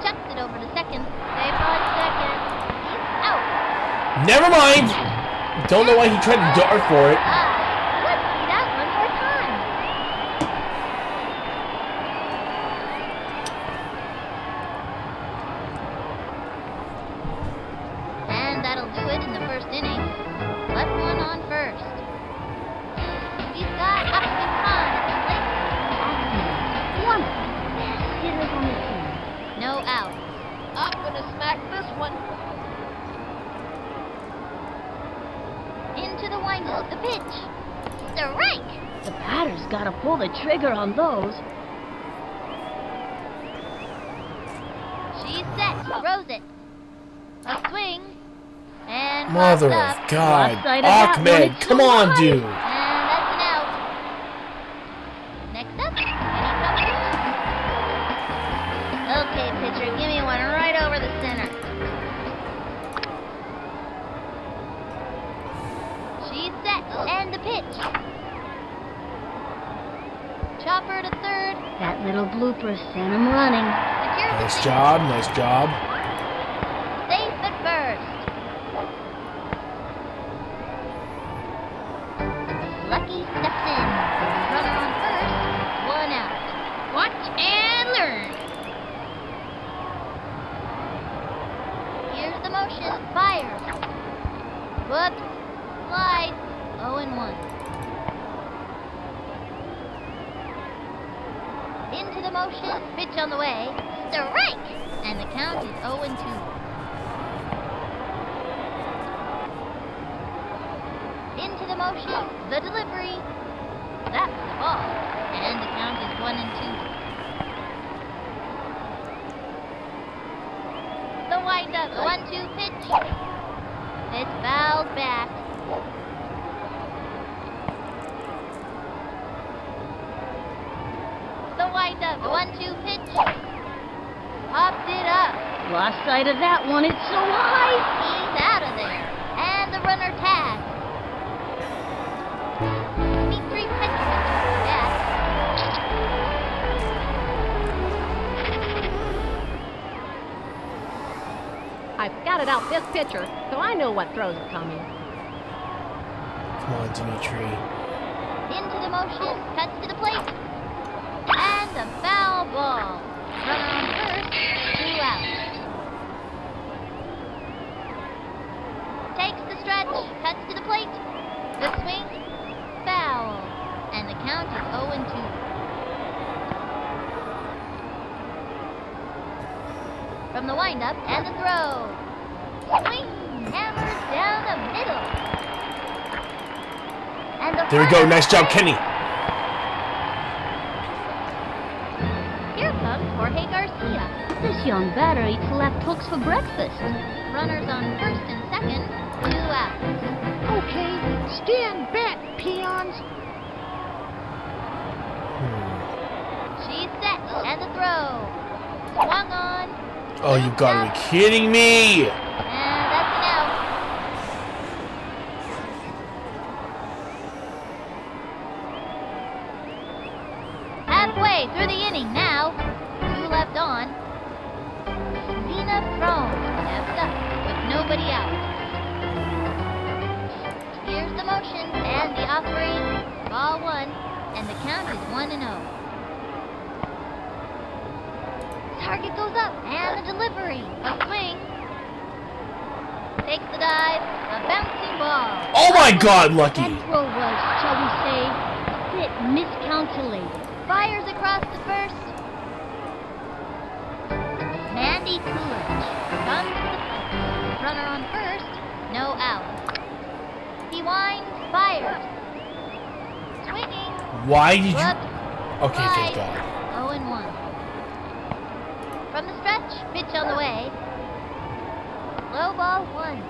Chucks it over to second. Safe on second. He's out. Never mind! Don't know why he tried to dart for it. Let's see that one more time. And that'll do it in the first inning. Left one on first. He's got Upton Khan at the plate. One of the best hitters on the team. No out. I'm gonna smack this one. Into the windup. The pitch. Strike! The batter's gotta pull the trigger on those. She's set. Throws it. A swing. And Mother pops of up. God. Lost sight of that one. Ahmed, It's come so on, high. dude. And that's an out. Next up, any trouble? Okay, pitcher, give me one right over the center. She's set, and the pitch. Chopper to third. That little blooper sent him running. Secures the Nice single. job, nice job. Safe at first. Lucky steps in. Runner on first. 1 out. Watch and learn. Here's the motion. Fires. Whoops. Slides. 0-1. Into the motion. Pitch on the way. Strike! And the count is 0-2. Into the motion. The delivery. That's the ball. And the count is 1-2. The wind-up. 1-2 pitch. It's fouled back. The wind-up. 1-2 pitch. Popped it up. Lost sight of that one. It's so high. He's out of there. And the runner tagged. Need 3 pitches to bat. I've scouted out this pitcher, so I know what throws are coming. Come on, Dimitri. Into the motion. Cuts to the plate. And a foul ball. Runner on first. 2 outs. Takes the stretch. Cuts to the plate. The swing. Foul. And the count is 0-2. From the windup and the throw. Swing, hammer down the middle. And the There we go. Nice job, Kenny. Here comes Jorge Garcia. This young batter eats left hooks for breakfast. Runners on first and second, 2 outs. Okay, stand back, peons. She's set, and the throw. Swung on. Oh, you gotta be kidding me! And that's an out. Halfway through the inning now. 2 left on. Zena thrown. Steps up with nobody out. Here's the motion and the offering. Ball 1, and the count is 1-0. Target goes up, and the delivery. A swing. Takes the dive. A bouncing ball. Oh my God, Lucky! That throw was, shall we say, a bit miscalculated. Fires across the first. Mandy Coolidge comes to the plate. Runner on first. No out. He winds. Fires. Swinging. Why did you? Whoops. Okay, thank Right. God. 0-1. From the stretch, pitch on the way. Low ball 1.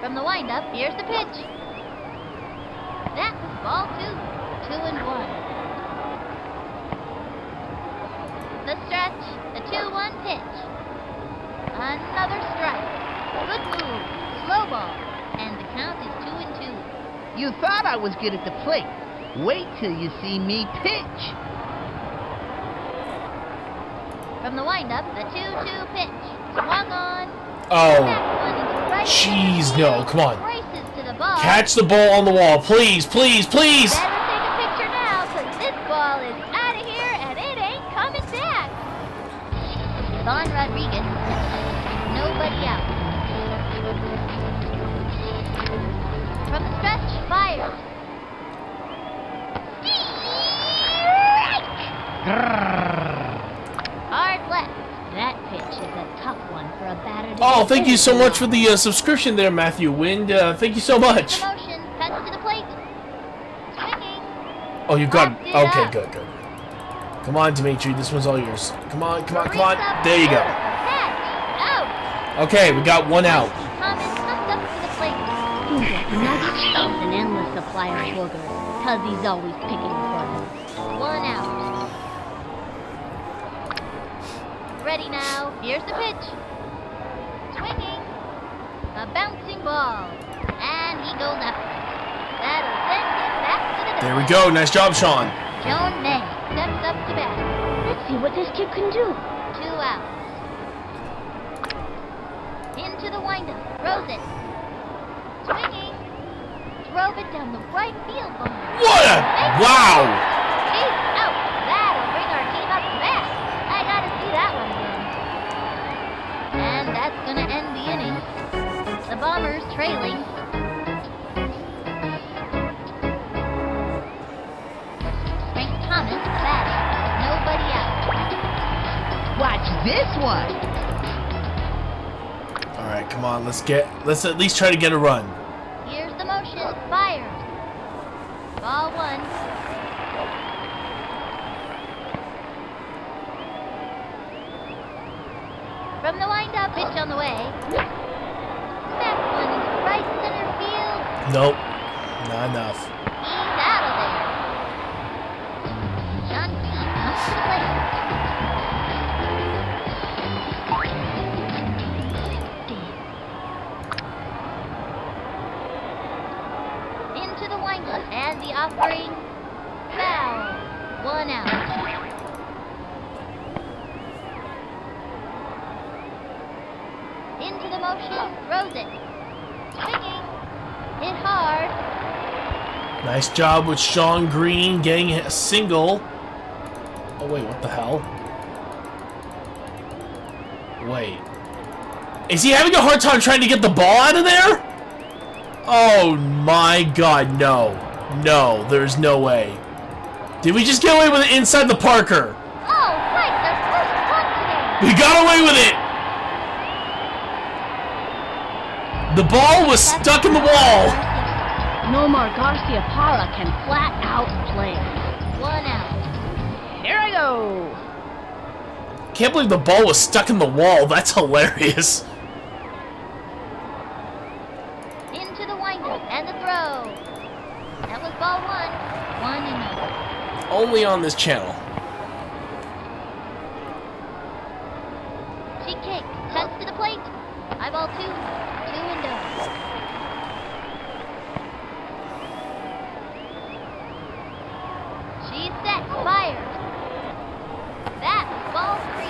From the windup, here's the pitch. That was ball 2. 2-1. The stretch, the 2-1 pitch. Another strike. Good move. Slow ball. And the count is 2-2. You thought I was good at the plate. Wait till you see me pitch. From the windup, the 2-2 pitch. Swung on. Oh, That one is right jeez, in the no, field. come on. Races to the ball. Catch the ball on the wall, please, please, please! Better take a picture now, because this ball is out of here and it ain't coming back. Vaughn Rodriguez. Nobody out. From the stretch, fires. Hard left. That pitch is a tough one for a batter to Oh, get thank you so anything much for on. the subscription there, Matthew Wind. Thank you so much. The motion, cuts to the plate. Swinging. Oh, you got. Popped it Okay, up. good, good. Come on, Dimitri, this one's all yours. Come on, come on, come Marines on. up There you go. Catch. Out. Okay, we got 1 out. Thomas comes up to the plate. That nugget is an endless supply of boogers, because he's always picking fun. 1 out. Ready now. Here's the pitch. Swinging. A bouncing ball. And he goes up. That'll send him back to the There we go. Nice job, Sean. Joan May steps up to bat. Let's see what this kid can do. 2 outs. Into the windup. Throws it. Swinging. Drove it down the right field line. What a. Wow! He's out. That'll bring our team up to bat. I gotta see that one again. And that's gonna end the inning. The Bombers trailing. Frank Thomas batting. Nobody out. Watch this one. All right, come on. Let's at least try to get a run. Here's the motion. Fires. Ball 1. From the windup, pitch on the way. That one is right center field. Nope, not enough. He's out of there. John Green comes to the plate. Into the windup and the offering. Foul. 1 out. Into the motion, throws it. Swinging. Hit hard. Nice job with Sean Green getting a single. Oh wait, what the hell? Wait. Is he having a hard time trying to get the ball out of there? Oh my God, no. No, there's no way. Did we just get away with it inside the Parker? Oh, right We got away with it! The ball was stuck in the wall! Nomar Garcia Parra can flat out play. 1 out. Here I go. Can't believe the ball was stuck in the wall. That's hilarious. Into the windup and the throw. That was ball 1. 1-0. Only on this channel. She kicks, cuts to the plate. High ball 2. 2-0. She's set, fires. That's ball 3,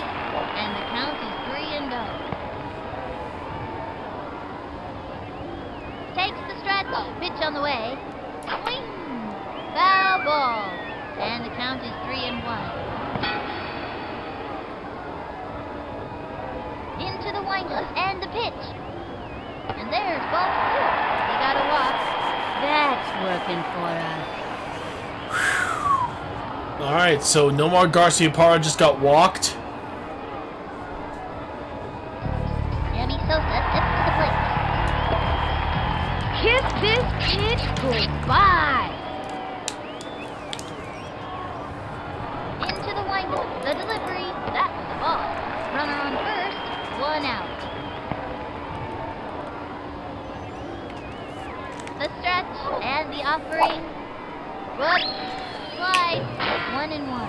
and the count is 3-0. Takes the stretch, pitch on the way. Swing! Foul ball, and the count is 3-1. Into the windup and the pitch. And there's ball 4. He got a walk. That's working for us. Alright, so Nomar Garcia Parra just got walked. Yami Sosa steps to the plate. Kiss this pitch goodbye. Into the windup, the delivery, that's the ball. Runner on first, 1 out. The stretch and the offering. Whoop, slide, 1-1.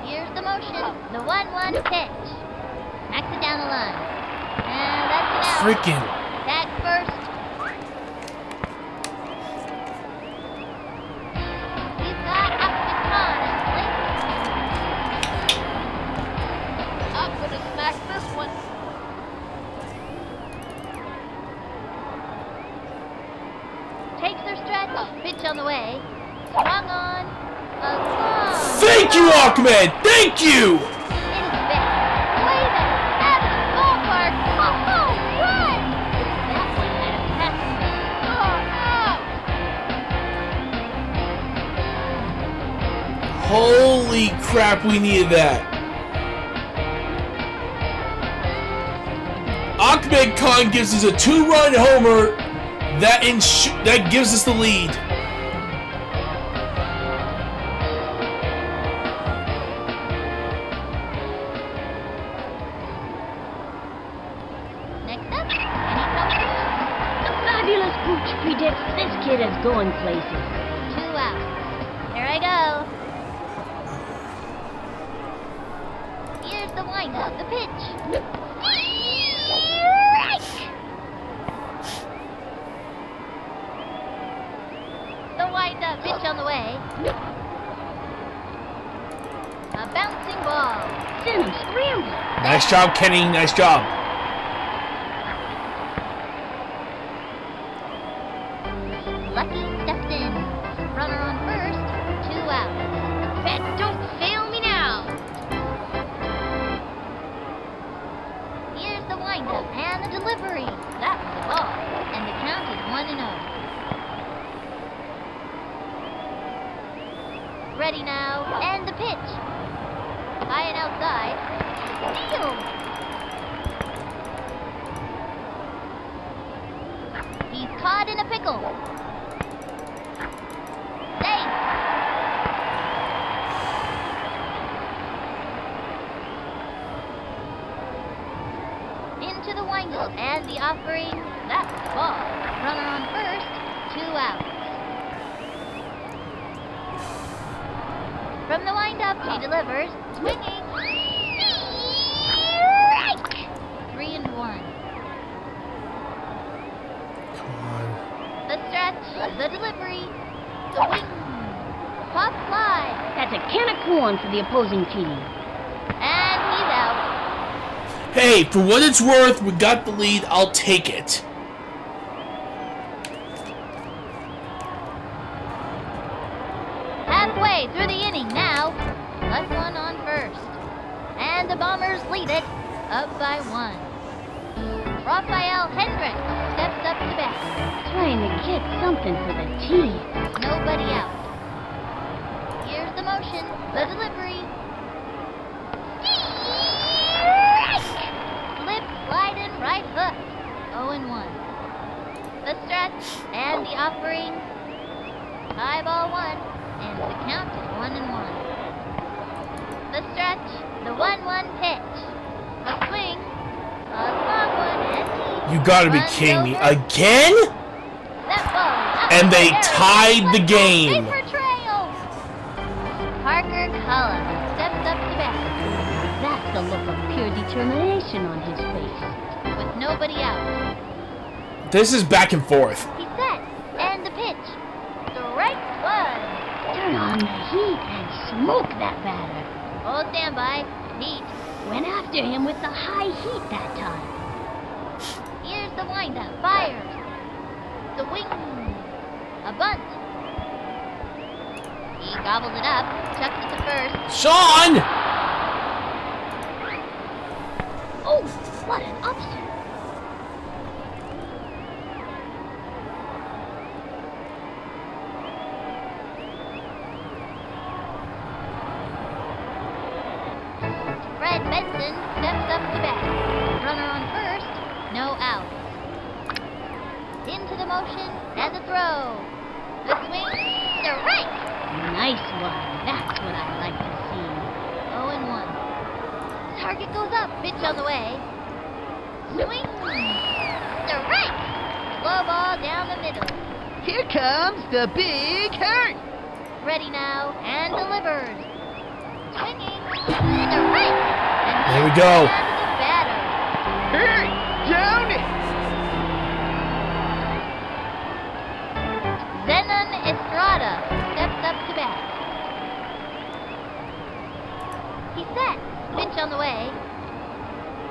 Here's the motion, the 1-1 pitch. Knocks it down the line. And that's it out. Freaking. Tag first. He's got up to con and plate. I'm gonna smack this one. Takes her stretch. Pitch on the way. Swung on. A long. Thank you, Ahmed! Thank you! It is back. Way back. Out of the ballpark. Oh, run! That one had a pass. Holy crap, we needed that. Ahmed Khan gives us a 2-run homer that gives us the lead. Next up, and he comes The fabulous Pooch predicts this kid is going places. 2 outs. Here I go. Here's the windup, the pitch. The windup, pitch on the way. A bouncing ball. Send him scrambling. Nice job, Kenny. Nice job. Lucky steps in. Runner on first, 2 outs. Bet don't fail me now. Here's the windup and the delivery. That was the ball, and the count is 1-0. Ready now, and the pitch. High and outside. Steal. He's caught in a pickle. Safe. Into the windup and the offering. That's the ball. Runner on first, 2 outs. From the windup, she delivers. Swinging. Strike! 3-1. Come on. The stretch, the delivery, the wing, pop fly, That's a can of corn for the opposing team. and he's out. Hey, for what it's worth, we got the lead. I'll take it. Halfway through the inning now. Left one on first. And the Bombers lead it, up by 1. Rafael Hendricks steps up to bat. Trying to get something for the team. Nobody out. Here's the the motion, the delivery. Slip, slide, and right hook. 0-1. The stretch and the offering. High ball 1, and the count is 1-1. The stretch, the 1-1 pitch. A swing, a long one, and You gotta be kidding me. Again? that ball up And they in the air. tied the game. Paper trail. Parker Cullen steps up to bat That's the look of pure determination on his face. with nobody out. This is back and forth. He's set, and the pitch. Strike 1. Turn on the heat and smoke that batter. Hold standby. Heat. Went after him with the high heat that time. Here's the windup. Fires. The wing. A bunt. He gobbles it up. Chucks it to first. Sean! Oh, what an upset. Fred Benson steps up to bat. Runner on first. No out. Into the motion and the throw. The swing. Strike. Nice one. That's what I like to see. 0-1. Target goes up. Pitch on the way. Swing. Strike. Slow ball down the middle. Here comes the big hurt. Ready now and delivers. Swinging. Strike. And There we go. the batter. Hurt. Down it. Zenon Estrada steps up to bat. He's set. Pitch on the way.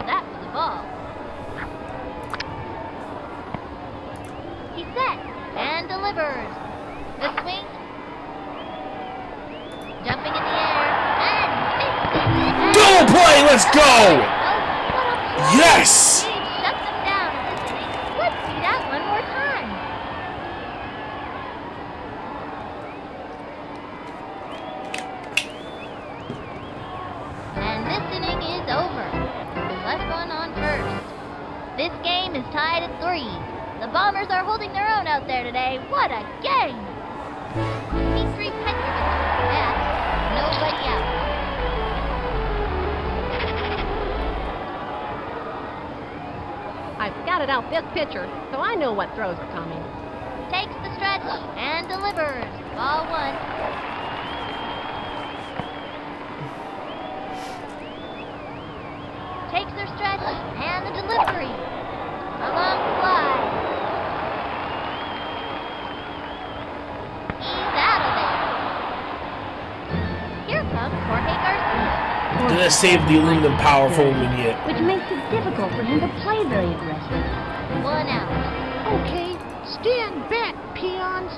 That was a ball. He's set and delivers. The swing. Jumping in the air and misses. Double play, let's go! What a play. Yes! He shut them down in this inning. Let's see that one more time. And this inning is over. Left one on first. This game is tied at 3. The Bombers are holding their own out there today. What a game! P3 Petrovich at nobody out. I've scouted out this pitcher, so I know what throws are coming. Takes the stretch and delivers. Ball 1. Takes their stretch and the delivery. A long fly. He's out of there. Here comes Jorge Garcia. Gonna save the aluminum power for when we need it. Which makes it difficult for him to play very aggressive. 1 out. Okay, stand back, peons.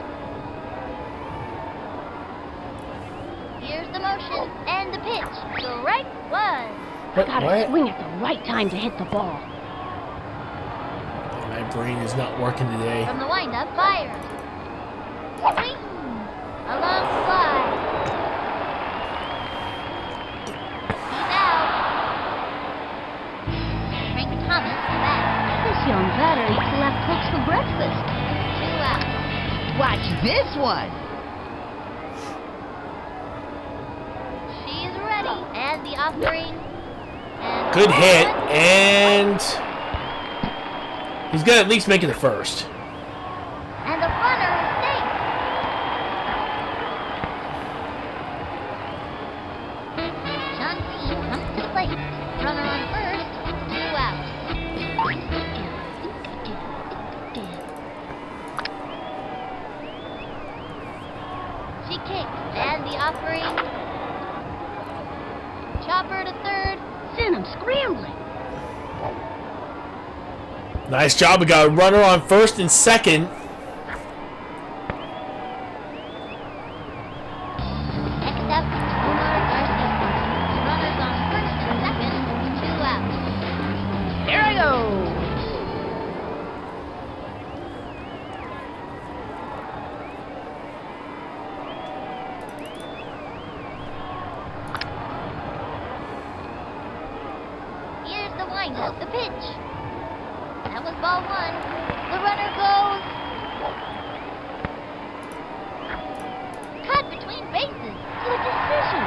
Here's the motion and the pitch. Strike 1. What? Gotta What? swing at the right time to hit the ball. My brain is not working today. From the windup, fires. Swing. A long fly. He's out. Frank Thomas back. This young batter eats left hooks for breakfast. 2 out. Watch this one. She's ready. And the offering. And Good hit, one. and he's gonna at least make it to first. And the runner is safe. John C. comes to the plate. Runner on first. 2 out. She kicks. And the offering. Chopper to third. Send him scrambling. Nice job. We got a runner on first and second. Next up, Omar Garcia. Runners on first and second. 2 out. Here I go. windup, the pitch. That was ball one. The runner goes. Cut between bases to a decision.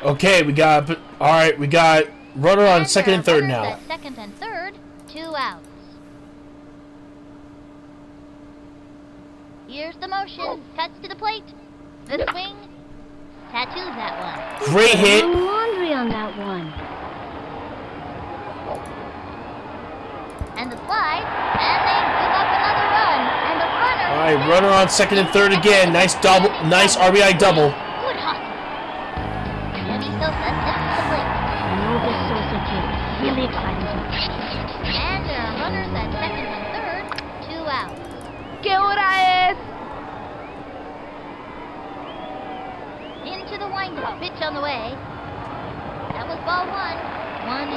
Okay, we got. All right, we got runner on second and third now. At second and third, 2 outs. Here's the motion. Cuts to the plate. The swing. Tattoos that one. Great hit. Long laundry on that one. And the slide. And they give up another run. And the runner. All right, runner on second and third again. Nice double. Nice RBI double. Good hustle. Jimmy Sosa steps to the plate. I know this Sosa kid. Really exciting to me. And there are runners at second and third. 2 outs. ¿Qué hora es? Into the windup. Pitch on the way. That was ball one. 1-0.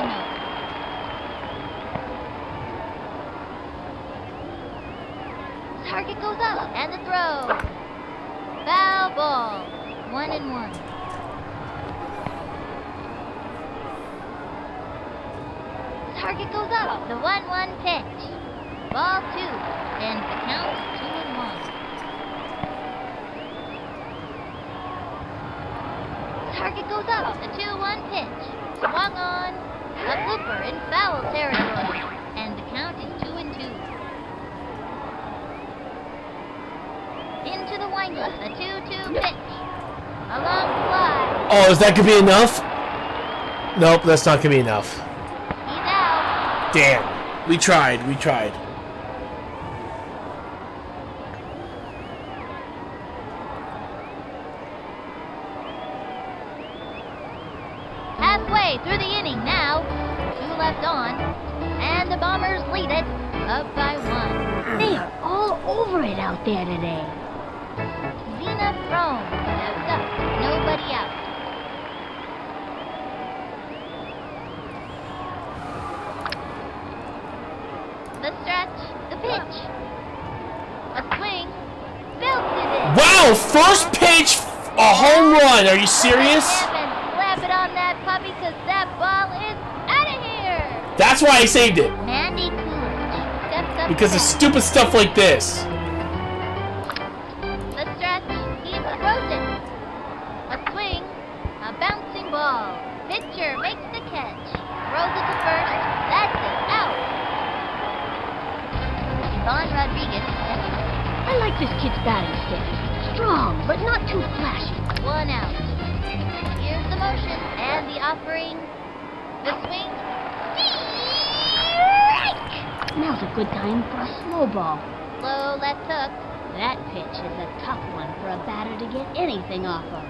Target goes up. And the throw. Foul ball. 1-1. Target goes up. The 1-1 pitch. Ball 2. And the count is 2-1. Target goes up. The 2-1 pitch. Swung on. A blooper in foul territory. And the count is 2-2. Into the windup. The 2-2 pitch. A long fly. Oh, is that gonna be enough? Nope, that's not gonna be enough. He's out. Damn. We tried. We tried. Halfway through the inning now. 2 left on. And the Bombers lead it. Up by 1. They are all over it out there today. Zena thrown. Steps up. Nobody out. The stretch. The pitch. A swing. Belted it. Wow! First pitch, a home run. Are you serious? Slap it on that puppy, cause that ball is out of here. That's why I saved it. Mandy Coolidge steps up. Because of stupid stuff like this. The stretch. He throws it. A swing. A bouncing ball. Pitcher makes the catch. Throws it to first. That's it. Out. Yvonne Rodriguez. I like this kid's batting stance. Strong, but not too flashy. 1 out. Here's the motion and the offering. The swing. Strike! Now's a good time for a slow ball. Slow left hook. That pitch is a tough one for a batter to get anything off of.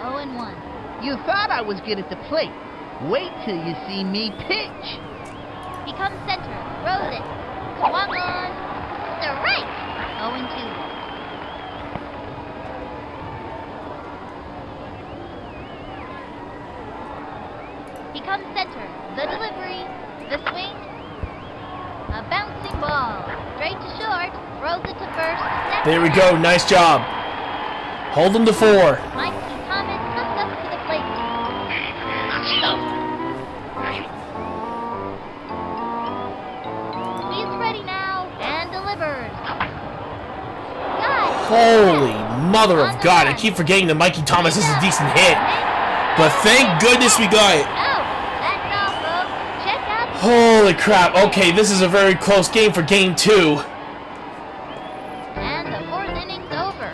0-1. You thought I was good at the plate. Wait till you see me pitch. He comes center. Throws it. Swung on. Strike! 0-2. He comes center. The delivery. The swing. A bouncing ball. Straight to short. Throws it to first. There we go. Nice job. Hold them to 4. Mikey Thomas comes up to the plate. He's ready now and delivers. Guys, Holy mother of God. I keep forgetting that Mikey Thomas is a decent hit. But thank goodness we got it. out. That's all, folks. Check out. Holy crap. Okay, this is a very close game for game 2. And the 4th inning's over.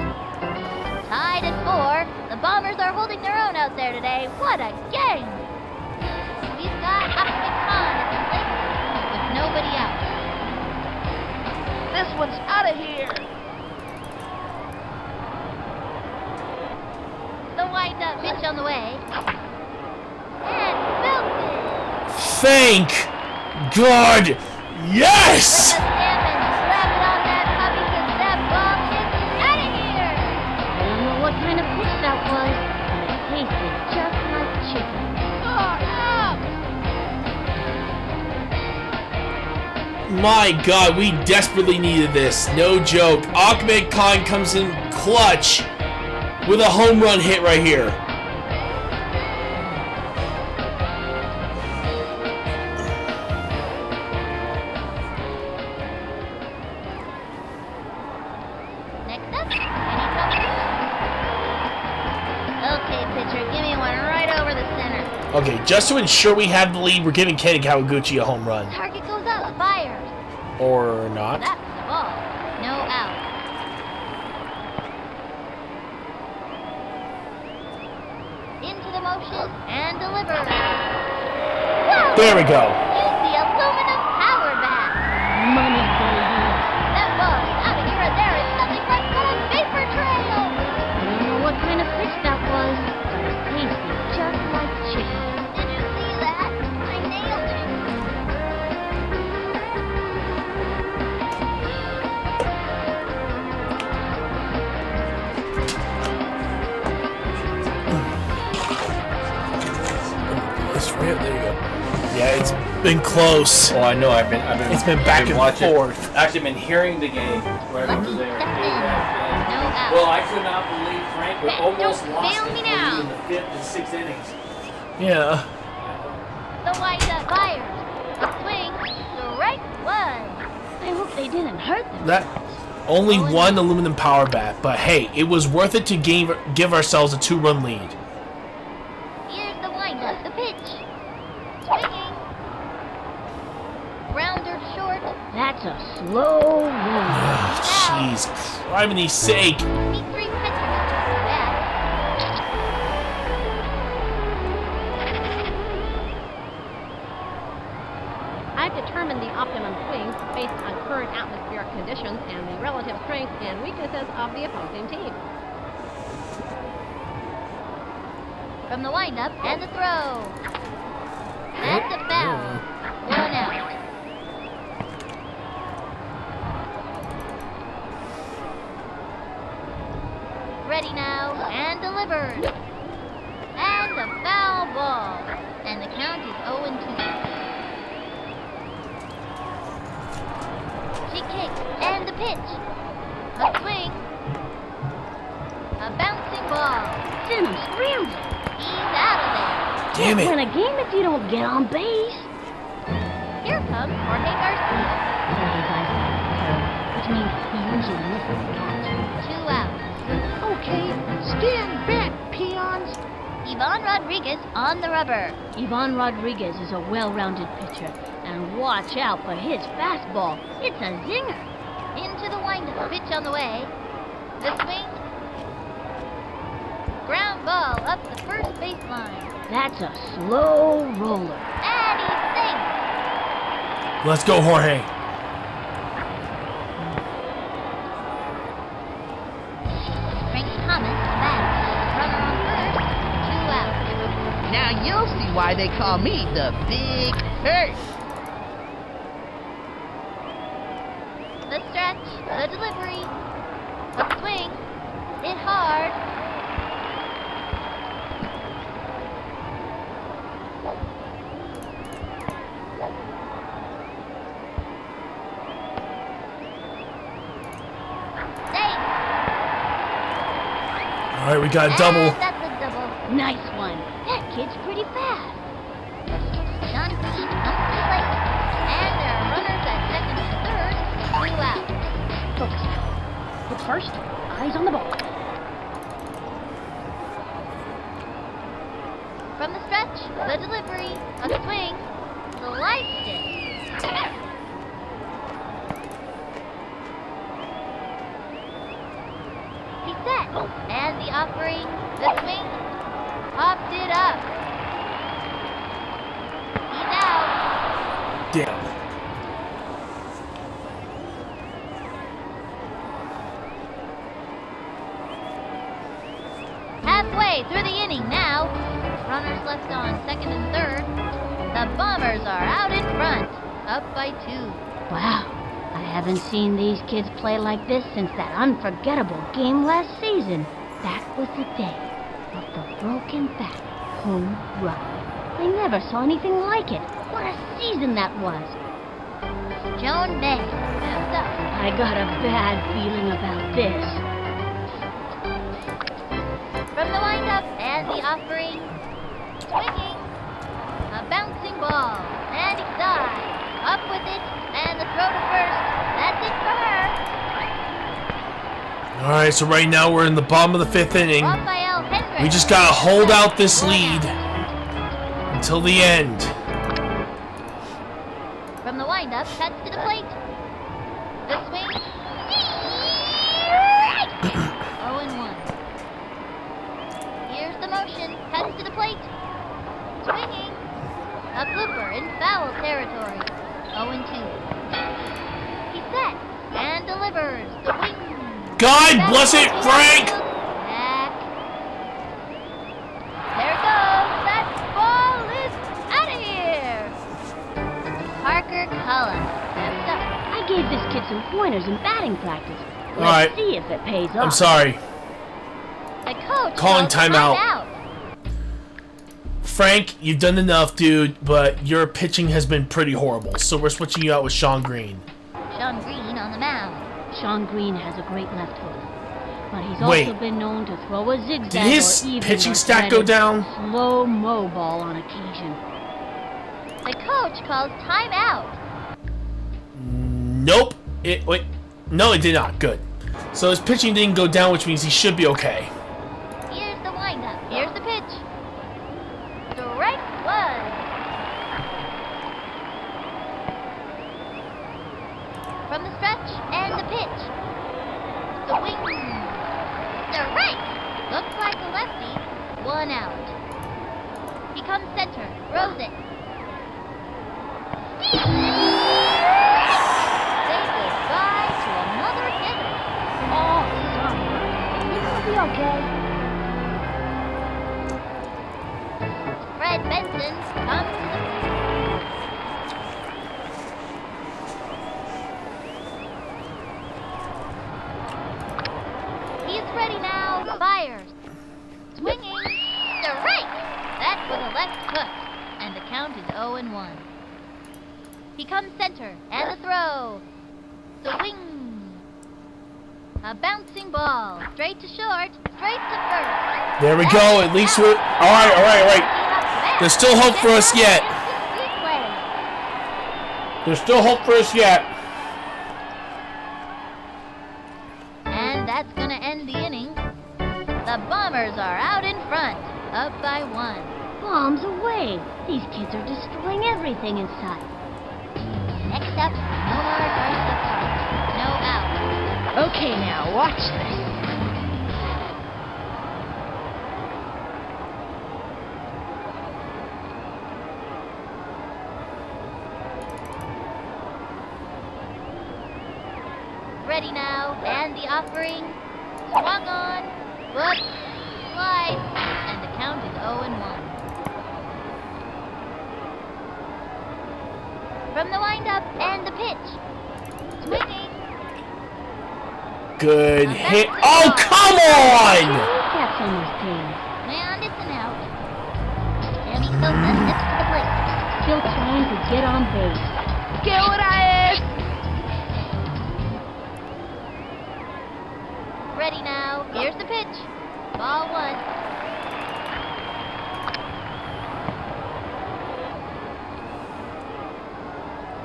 Tied at 4. The Bombers are holding their own out there today. What a game! We've got Ahmed Khan at the plate with nobody out. This one's out of here. The wind-up pitch on the way. And belted. Thank God. Yes! Put the stamp and slap it on that puppy, 'cause that ball is out of here. I don't know what kind of pitch that was, but it tasted just like chicken. My God, we desperately needed this. No joke. Ahmed Khan comes in clutch with a home run hit right here. Okay, just to ensure we have the lead, we're giving Kenny Kawaguchi a home run. Target goes up. Fires. Or not. That's the ball. No out. Into the motion and deliver. Whoa! There we go. Use the aluminum power bat. Money, baby. That ball is out of here and there. It's nothing but gold vapor trail. I don't know what kind of fish that was, but it tasted just like chicken. Did you see that? I nailed it. There you go. Yeah, it's been close. Oh, I know. I've been. It's been back and watching. forth. Actually, I've been hearing the game right over Lucky there. step in. No out. Well, I could not believe Frank Hey, almost don't lost fail it me for you now. in the 5th and 6th innings. Yeah. The wind-up fires. A swing. Strike one. I hope they didn't hurt them. That only one aluminum power bat, but hey, it was worth it to give ourselves a 2-run lead. Here's the wind-up. The pitch. Swinging. Grounder short. That's a slow roll. Jeez, criminy sake. 23 pitches. Bat. I've determined the optimum swing based on current atmospheric conditions and the relative strengths and weaknesses of the opposing team. From the wind-up and the throw. That's a foul. 1 out. Ready now and delivered. And a foul ball. And the count is 0-2. She kicks and the pitch. A swing. A bouncing ball. Send him screaming. He's out of there. Damn Win it. a game if you don't get on base. Here comes Jorge Garcia. Which means he usually misses the catch. 2 outs. Okay, stand back, peons. Ivan Rodriguez on the rubber. Ivan Rodriguez is a well-rounded pitcher, and watch out for his fastball. It's a zinger. Into the windup. Pitch on the way. The swing. Ground ball up the first baseline. That's a slow roller. And he sinks. Let's go, Jorge. Frank Thomas back. Runner on first. 2 outs. Now you'll see why they call me the Big Hurt. The stretch. The delivery. A swing. Hit hard. Safe. All right, we got a double. And that's a double. Nice one. That kid's pretty fast. John Green comes to late. And there are runners at second and third. 2 outs. Focus now. Look first. Eyes on the ball. From the stretch, the delivery, a swing, sliced it. He's set, and the offering, the swing, popped it up. He's out. Damn. Halfway through the inning now. Runners left on second and third. The Bombers are out in front, up by 2. Wow. I haven't seen these kids play like this since that unforgettable game last season. That was the day of the broken back home run. I never saw anything like it. What a season that was. Joan May moves up. I got a bad feeling about this. From the windup and the offering, swinging, a bouncing ball, and he dives. Up with it, and the throw to first. That's it for her. All right, so right now we're in the bottom of the 5th inning. Rafael Hendricks. We just gotta hold out this lead. until the end. From the windup, cuts to the plate. The swing. 0-1. Here's the motion, cuts to the plate. Swinging. A blooper in foul territory. 0-2. He sets and delivers. The wing. God bless it, Frank! Back. There it goes. That ball is out of here. Parker Cullen. Steps up. I gave this kid some pointers in batting practice. Let's Alright. see if it pays off. I'm sorry. The coach Calling calls timeout. timeout. Frank, you've done enough, dude, but your pitching has been pretty horrible, so we're switching you out with Sean Green. Sean Green on the mound. Sean Green has a great left hook, but he's Wait. also been known to throw a zigzag Did his or even pitching a stack go dreaded down? slow-mo ball on occasion. The coach calls timeout. Nope. No, it did not. Good. So his pitching didn't go down, which means he should be okay. Here's the windup. Here's the pitch. Strike one. From the stretch and the pitch. The wing. Strike. Looks like a lefty. 1 out. He comes center. Throws it. Say goodbye to another hitter. Oh, sorry. You'll be okay. Fred Benson comes to the plate. He's ready now. Fires. Swinging. Strike. That was a left hook. And the count is 0-1. He comes center. And the throw. The wing. A bouncing ball. Straight to short. Straight to first. There we go. At least we're... Alright. There's still hope for us yet. There's still hope for us yet. And that's gonna end the inning. The Bombers are out in front, up by 1. Bombs away. These kids are destroying everything in sight. Next up, Nomar Garza Park. No out. Okay, now, watch this. Ready now, and the offering. Swung on. Foot. Slide. And the count is 0-1. From the windup and the pitch. Swinging. Good hit. Oh, come on! Kneecaps on those teams. And it's an out. Sammy Sosa steps to the plate. Still trying to get on base. Get what I asked! Ready now. Here's the pitch. Ball 1.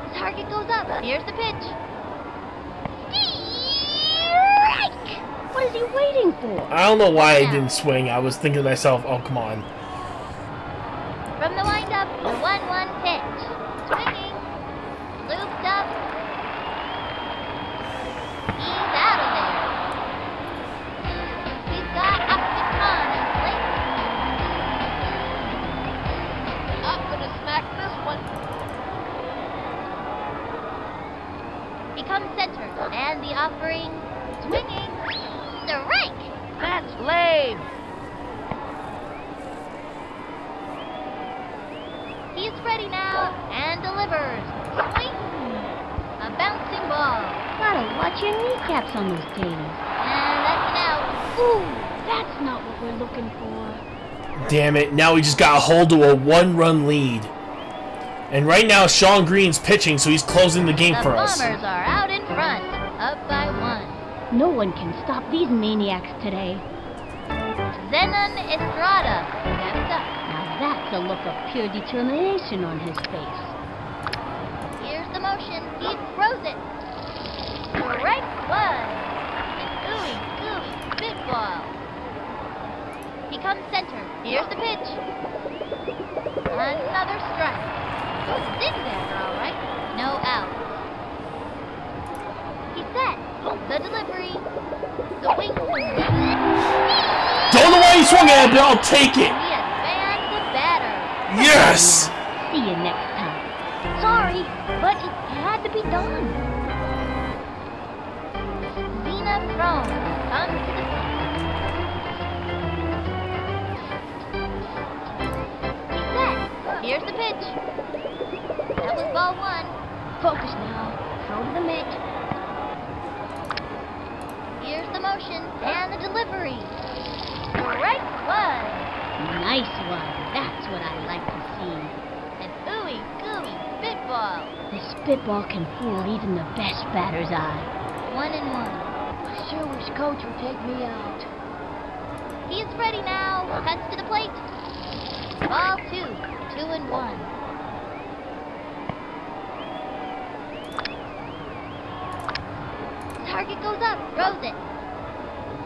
The target goes up. Here's the pitch. Strike! What is he waiting for? I don't know why I didn't swing. I was thinking to myself, oh, come on. From the windup, the 1-1 pitch. Swinging. Looped up. He's out of there. We've got Opticon in plate. I'm gonna smack this one. He comes center, and the offering. Swinging. Strike! That's lame. He's ready now, and delivers. Swing! A bouncing ball. Gotta watch your kneecaps on those teams. And that's an out. Ooh, that's not what we're looking for. Damn it. Now we just got a hold to a 1-run lead. And right now, Sean Green's pitching, so he's closing the game The for us. Bombers are out in front, up by 1. No one can stop these maniacs today. Zenon Estrada steps up. Now that's a look of pure determination on his face. Here's the motion. He throws it. Strike 1. An ooey spit ball. He comes center. Here's the pitch. Another strike. It was zigzag, all right. No outs. He's set. The delivery. The wing. Don't know why he swung at it, but I'll take He it. has banned the batter. Yes! See you next time. Sorry, but it had to be done. Zena Throne comes to the plate. He's set. Here's the pitch. That was ball one. Focus now. Throw to the mitt. Here's the motion and the delivery. Strike one. Nice one. That's what I like to see. An ooey gooey spitball. The spitball can fool even the best batter's eye. 1-1. I sure wish Coach would take me out. He is ready now. Cuts to the plate. Ball two. 2-1. Target goes up. Throws it.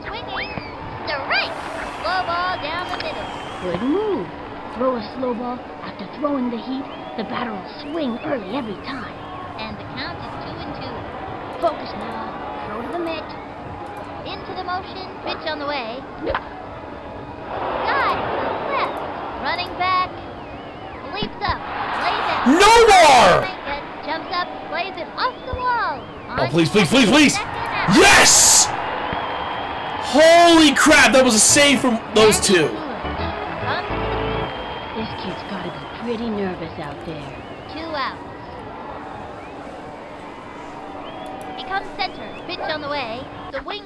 Swinging. Strike. Slow ball down the middle. Good move. Throw a slow ball. After throwing the heat, the batter will swing early every time. And the count is 2-2. Focus now. Throw to the mitt. Into the motion. Pitch on the way. Dive to the left. Running back. Leaps up. Plays it. No more! Make it. Jumps up. Plays it off the wall. Oh, please, please, please, please! Yes! Holy crap, that was a save from those two. This kid's gotta be pretty nervous out there. 2 outs. He comes center. Pitch on the way. The wing.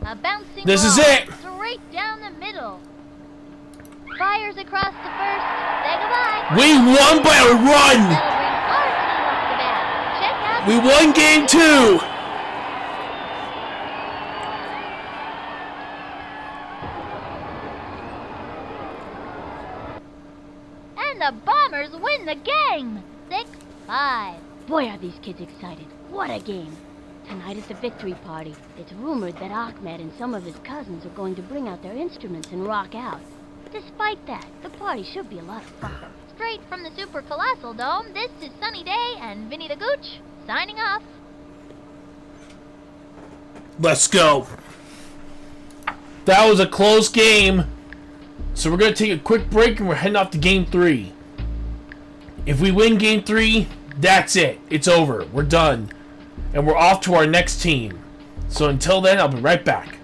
A bouncing This is ball. it. Straight down the middle. Fires across the first. Say goodbye. We won by a run! Celebrate our team off the bat. Check out We won game 2! And the Bombers win the game. 6-5. Boy, are these kids excited. What a game. Tonight at the victory party, it's rumored that Ahmed and some of his cousins are going to bring out their instruments and rock out. Despite that, the party should be a lot of fun. Straight from the Super Colossal Dome, this is Sunny Day and Vinny the Gooch signing off. Let's go. That was a close game. So we're going to take a quick break and we're heading off to game 3. If we win game 3, that's it. It's over. We're done. And we're off to our next team. So until then, I'll be right back.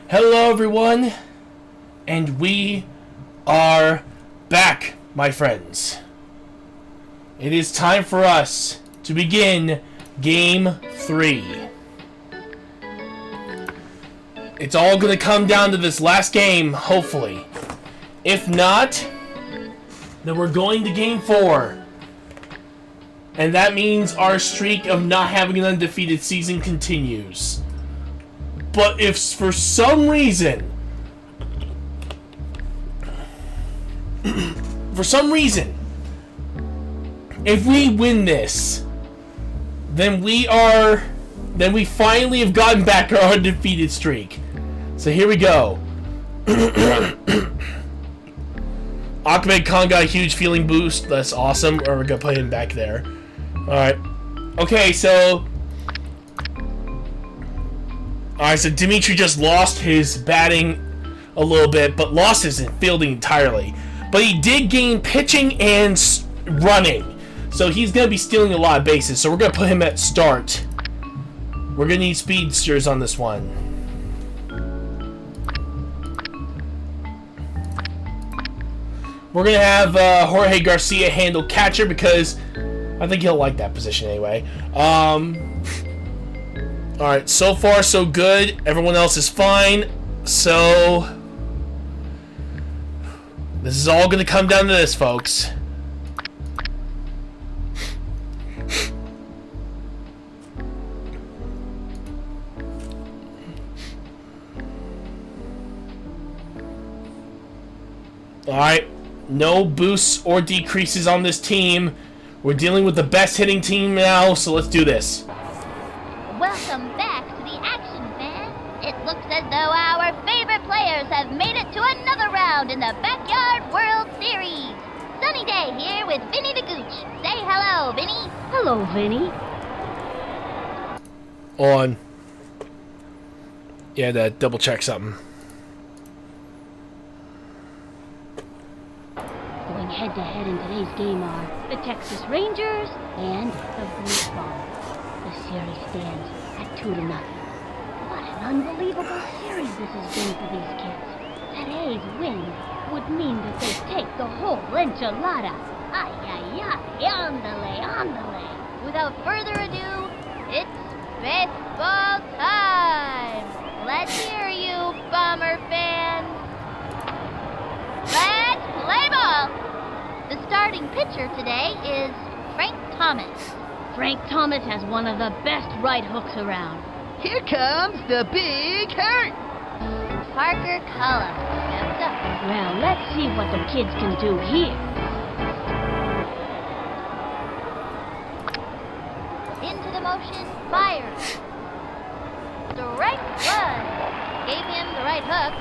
Hello, everyone, and we are back, my friends. It is time for us to begin Game 3. It's all going to come down to this last game, hopefully. If not, then we're going to Game 4. And that means our streak of not having an undefeated season continues. But if for some reason, if we win this, then we finally have gotten back our undefeated streak. So here we go. Ahmed Khan got a huge feeling boost. That's awesome. Or we're gonna put him back there. Alright. Okay, so Dimitri just lost his batting a little bit, but lost his fielding entirely. But he did gain pitching and running. So he's going to be stealing a lot of bases. So we're going to put him at start. We're going to need speedsters on this one. We're going to have Jorge Garcia handle catcher because I think he'll like that position anyway. Alright, so far so good. Everyone else is fine. So this is all going to come down to this, folks. Alright, no boosts or decreases on this team. We're dealing with the best hitting team now, so let's do this. Welcome back to the action, fans. It looks as though our favorite players have made it to another round in the Backyard World Series. Sunny day here with Vinny the Gooch. Say hello, Vinny. Hello, Vinny. On. Yeah, to double check something. Going head-to-head in today's game are the Texas Rangers and the Blue Bombers. The series stands at 2-0. What an unbelievable series this has been for these kids. Today's win would mean that they take the whole enchilada. Ay, ay, ay, ándale, ándale. Without further ado, it's baseball time. Let's hear you, Bomber fans. Let's play ball. The starting pitcher today is Frank Thomas. Frank Thomas has one of the best right hooks around. Here comes the big hurt. Parker Cullen steps up. Well, let's see what the kids can do here. Into the motion, fires. Strike one. Gave him the right hook.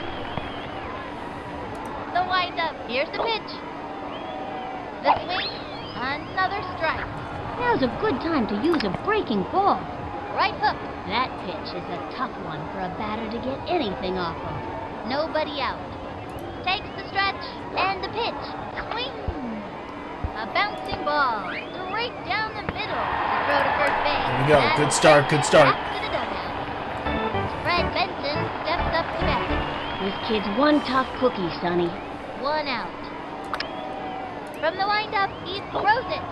The windup. Here's the pitch. The swing. Another strike. Now's a good time to use a breaking ball. Right hook. That pitch is a tough one for a batter to get anything off of. Nobody out. Takes the stretch and the pitch. Swing. A bouncing ball. Straight down the middle. To throw to first base. There we go. And Good start. Good start. back to the dugout. Fred Benson steps up to bat. This kid's one tough cookie, Sonny. One out. From the windup, he throws it.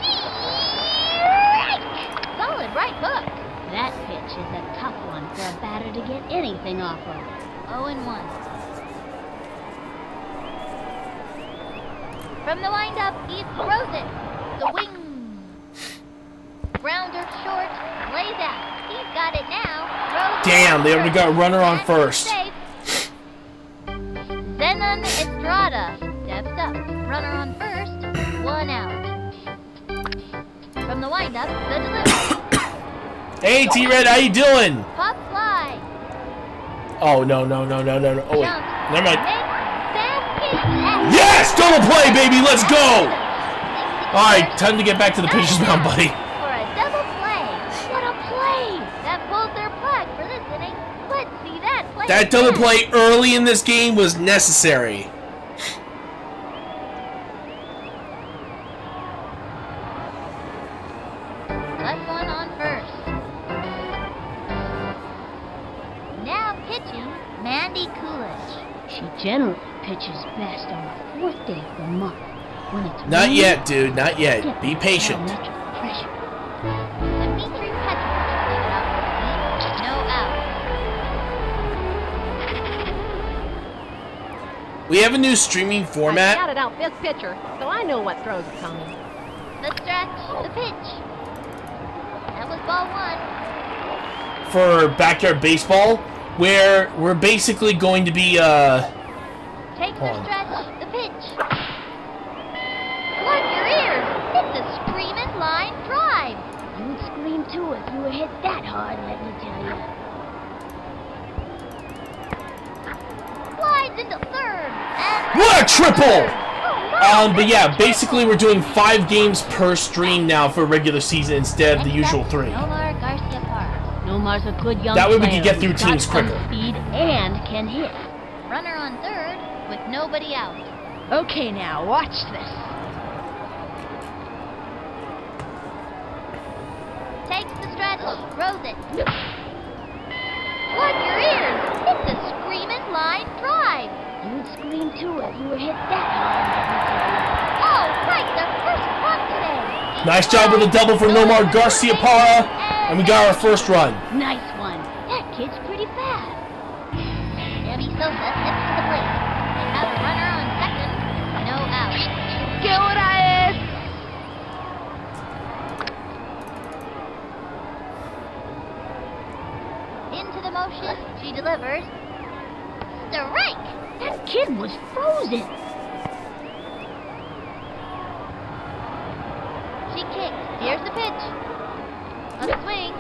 Strike! Solid right hook. That pitch is a tough one for a batter to get anything off of. 0-1. From the windup, he throws it. The wing. Grounder short, lays out. He's got it now. Throws Damn, it they already got a runner on and first. safe. Zenon Estrada steps up. Runner on first. One out. From the windup, the delivery. Hey, T-Red, how you doing? Pop fly. Oh, no. Oh, wait. Jump. Never mind. Makes basket. And Yes! Double play, baby! Let's go! Alright, time to get back to the pitcher's mound, buddy. For a double play. What a play! That pulls their plug for this inning. Let's see that play. That double again. play early in this game was necessary. Left one on first. Now generally pitches best on the 4th day of the month when it's Not raining. yet, dude. Not yet. Get Be the patient. barometric pressure. Dimitri Petrovich gave it up for the no out. We have a new streaming I format scouted out this pitcher, so I know what throws are coming. The stretch, the pitch. That was ball 1. for backyard baseball, where we're basically going to be Take the stretch, the pitch. Plug your ears. It's a screaming line drive. You would scream too if you were hit that hard, let me tell you. Slides into third. And what a triple! Oh, no. But yeah, basically we're doing 5 games per stream now for regular season instead of the usual 3. Nomar Garcia Park. Nomar's a good young That way we player can get through who's got teams some quicker. speed and can hit. Runner on third with nobody out. Okay, now watch this. Takes the stretch, throws it. Plug your ears. It's a screaming line drive. You would scream too if you were hit that hard, let me tell you. Oh, right, the first run today. Nice job with a double for Nomar Garcia Parra, and we got our first run. Nice one. That kid's pretty fast. Debbie Sosa steps to the plate. They have a runner on second, no out. ¡Qué hora es! Into the motion, she delivers. Strike! That kid was frozen. She kicks. Here's the pitch. A swing.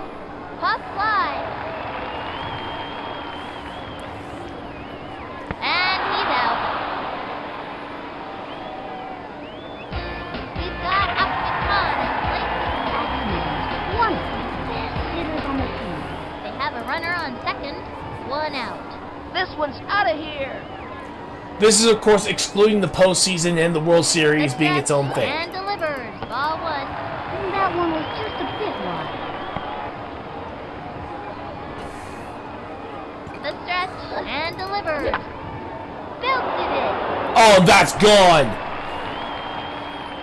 Pop fly. And he's out. He's got up to con and place. One of the best hitters on the team. They have a runner on second, 1 out. This one's out of here. This is, of course, excluding the postseason and the World Series being its own thing. And delivers. Ball 1. And that one was just a bit wide. The stretch and delivers. Belted it. Oh, that's gone!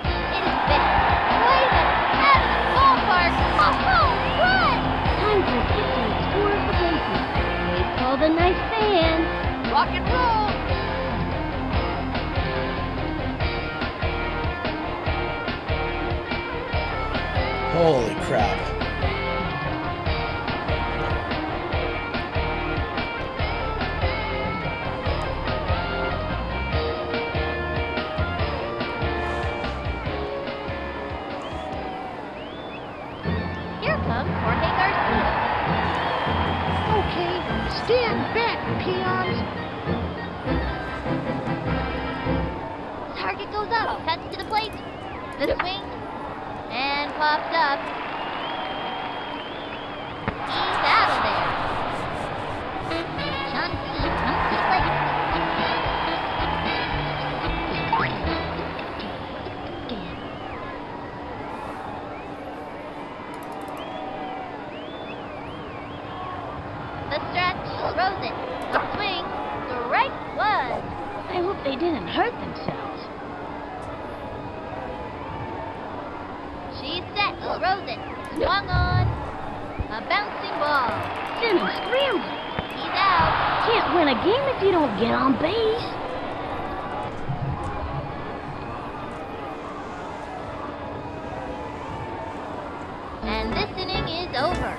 It is big. Wave it at the ballpark. A home run. Time for a pitcher to score the bases. Wait for the nice fans. Rock and roll. Holy crap. Here comes Jorge Garcia. Okay, stand back, peons. Target goes up. Cuts to the plate. The swing. And popped up. He's out of there. Chauncey comes to the plate. The stretch, throws it. A swing, strike 1. I hope they didn't hurt themselves. She's set, throws it. Swung on. A bouncing ball. Then I'm scrambling. He's out. Can't win a game if you don't get on base. And this inning is over.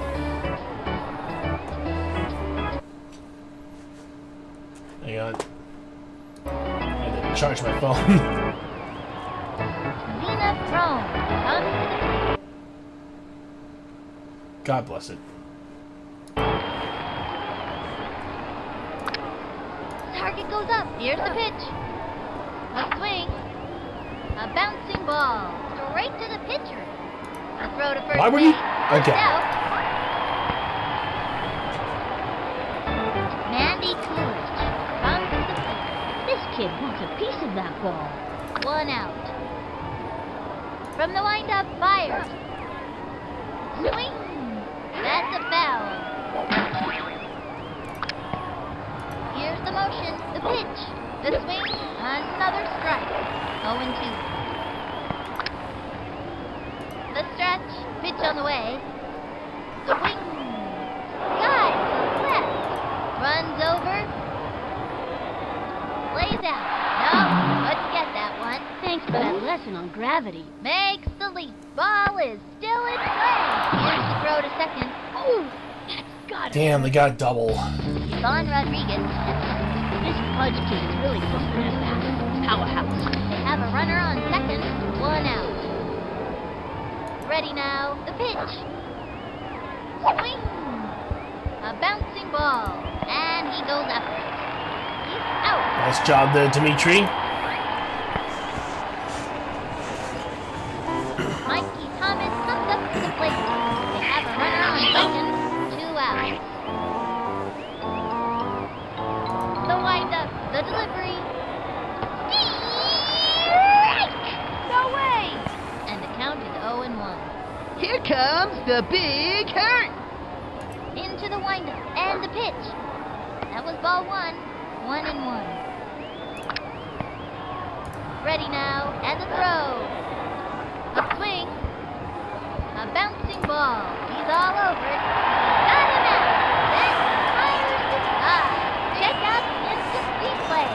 Hang on. I had to charge my phone. Zena Crone comes to the God bless it. target goes up. Here's the pitch. A swing. A bouncing ball. Straight to the pitcher. A throw to first Why were you- base. okay. Out. Mandy Coolidge comes to the plate. This kid wants a piece of that ball. 1 out. From the windup, fires. Swing. That's a foul. Here's the the motion, the pitch, the swing, another strike. 0-2. The stretch, pitch on the way. The wing, sky to left, runs over, lays out. No, couldn't get that one. Thanks for that lesson on gravity. Makes the leap. Ball is still in play. Here's the throw to second. Ooh, that's got it. Damn, they got a double. Yvonne Rodriguez. This Pudge kid is really something of a powerhouse. They have a runner on second, 1 out. Ready now, the pitch. Swing. A bouncing ball. And he goes after it. He's out. Nice job there, Dimitri. Mikey Thomas comes up to the plate. They have a runner on second, 2 outs. The windup, the delivery. Strike! No way! And the count is 0-1. Here comes the big hurt. Into the windup and the pitch. That was ball 1, 1-1. Ready now, and the throw. A swing. A bouncing ball. He's all over it. Got him out. Then fires the sky. Check out instant replay.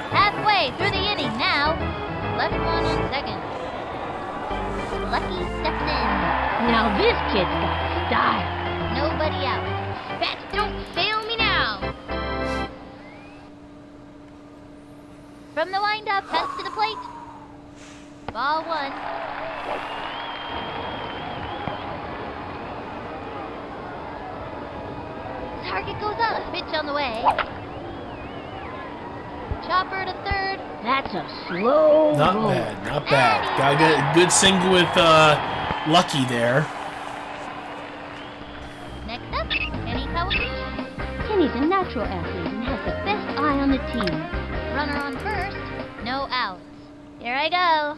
Halfway through the inning now. Left one on second. Lucky steps in. Now this kid's got style. Nobody out. Bats don't fail me now. From the windup, heads to the plate. Ball 1. Target goes up. Pitch on the way. Chopper to third. That's a slow Not roll. bad, not bad. Gotta get a good single with Lucky there. Next up, Kenny Kawakami. Kenny's a natural athlete and has the best eye on the team. Runner on first. No outs. Here I go.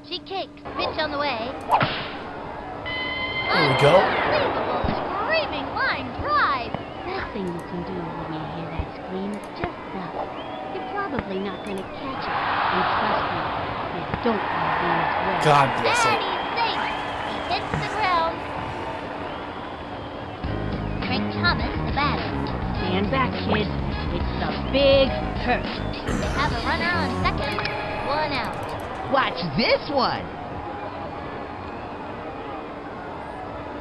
She kicks. Pitch on the way. There we go. Unbelievable screaming line drive. Best thing you can do when you hear that scream is just stop. You're probably not going to catch it. And trust me, you don't want to be in its way. God bless And it. he's safe. He hits the ground. Frank Thomas, the batter. Stand back, kid. It's the big hurt. They have a runner on second. 1 out. Watch this one.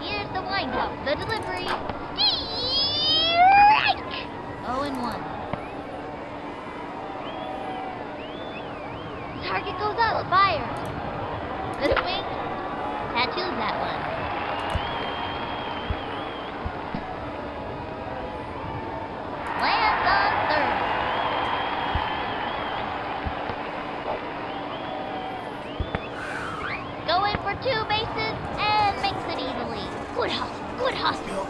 Here's the windup, the delivery. Strike! 0-1. Target goes up, fired. The swing tattoos that one. Lands on third. Going for 2 bases and makes it easily. Good hustle, good hustle.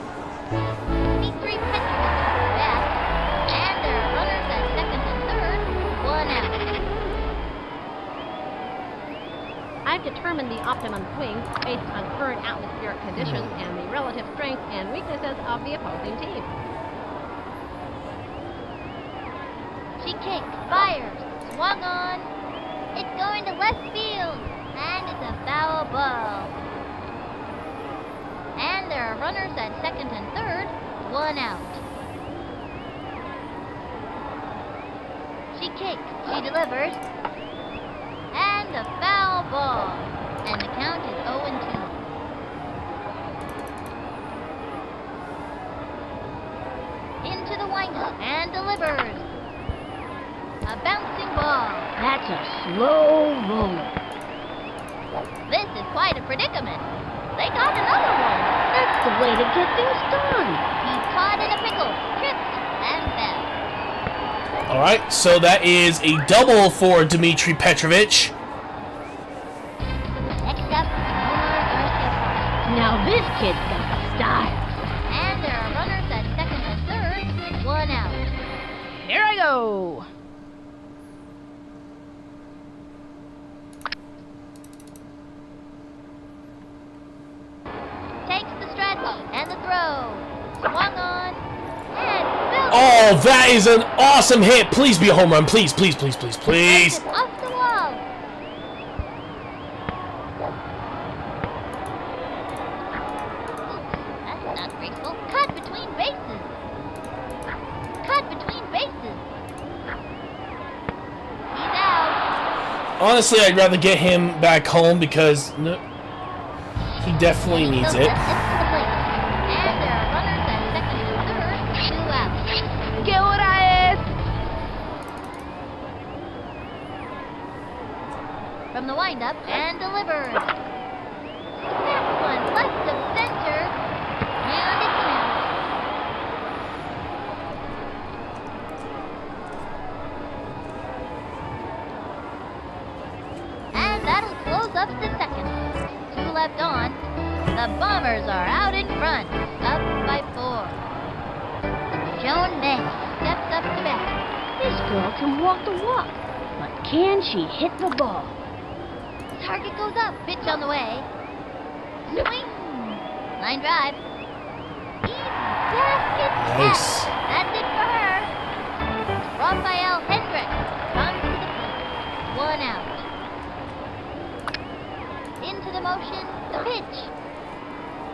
These 3 pitches back, and there are runners at second and third, 1 out. I've determined the optimum swing based on current atmospheric conditions and the relative strengths and weaknesses of the opposing team. She kicks, fires, swung on. It's going to left field, and it's a foul ball. And there are runners at second and third, 1 out. She kicks, she delivers, and a foul ball. And the count is 0-2. Into the windup and delivers. A bouncing ball. That's a slow roller. This is quite a predicament. They got another one. That's the way to get things done. He's caught in a pickle, tripped, and fell. All right, so that is a double for Dmitry Petrovich. Next up, Omar Garcia. Now this kid's got style. And there are runners at second and third, 1 out. Here I go. Takes the stretch, Oh, that is an awesome hit. Please be a home run. Please, please, please, please, please. It's off the wall. That's not graceful. Cut between bases. Cut between bases. He's out. Honestly, I'd rather get him back home because he definitely needs it. And there are runners at second and third. 2 outs. Get what I asked! From the windup and delivers. That one left of center. And it's an out. And that'll close up the second. 2 left on. The Bombers are out in front. Up by 4. Joan May steps up to bat. This girl can walk the walk, but can she hit the ball? Target goes up. Pitch on the way. Swing. Line drive. Basket Nice. catch. That's it for her. Raphael Hendricks comes to the plate. 1 out. Into the motion. The pitch.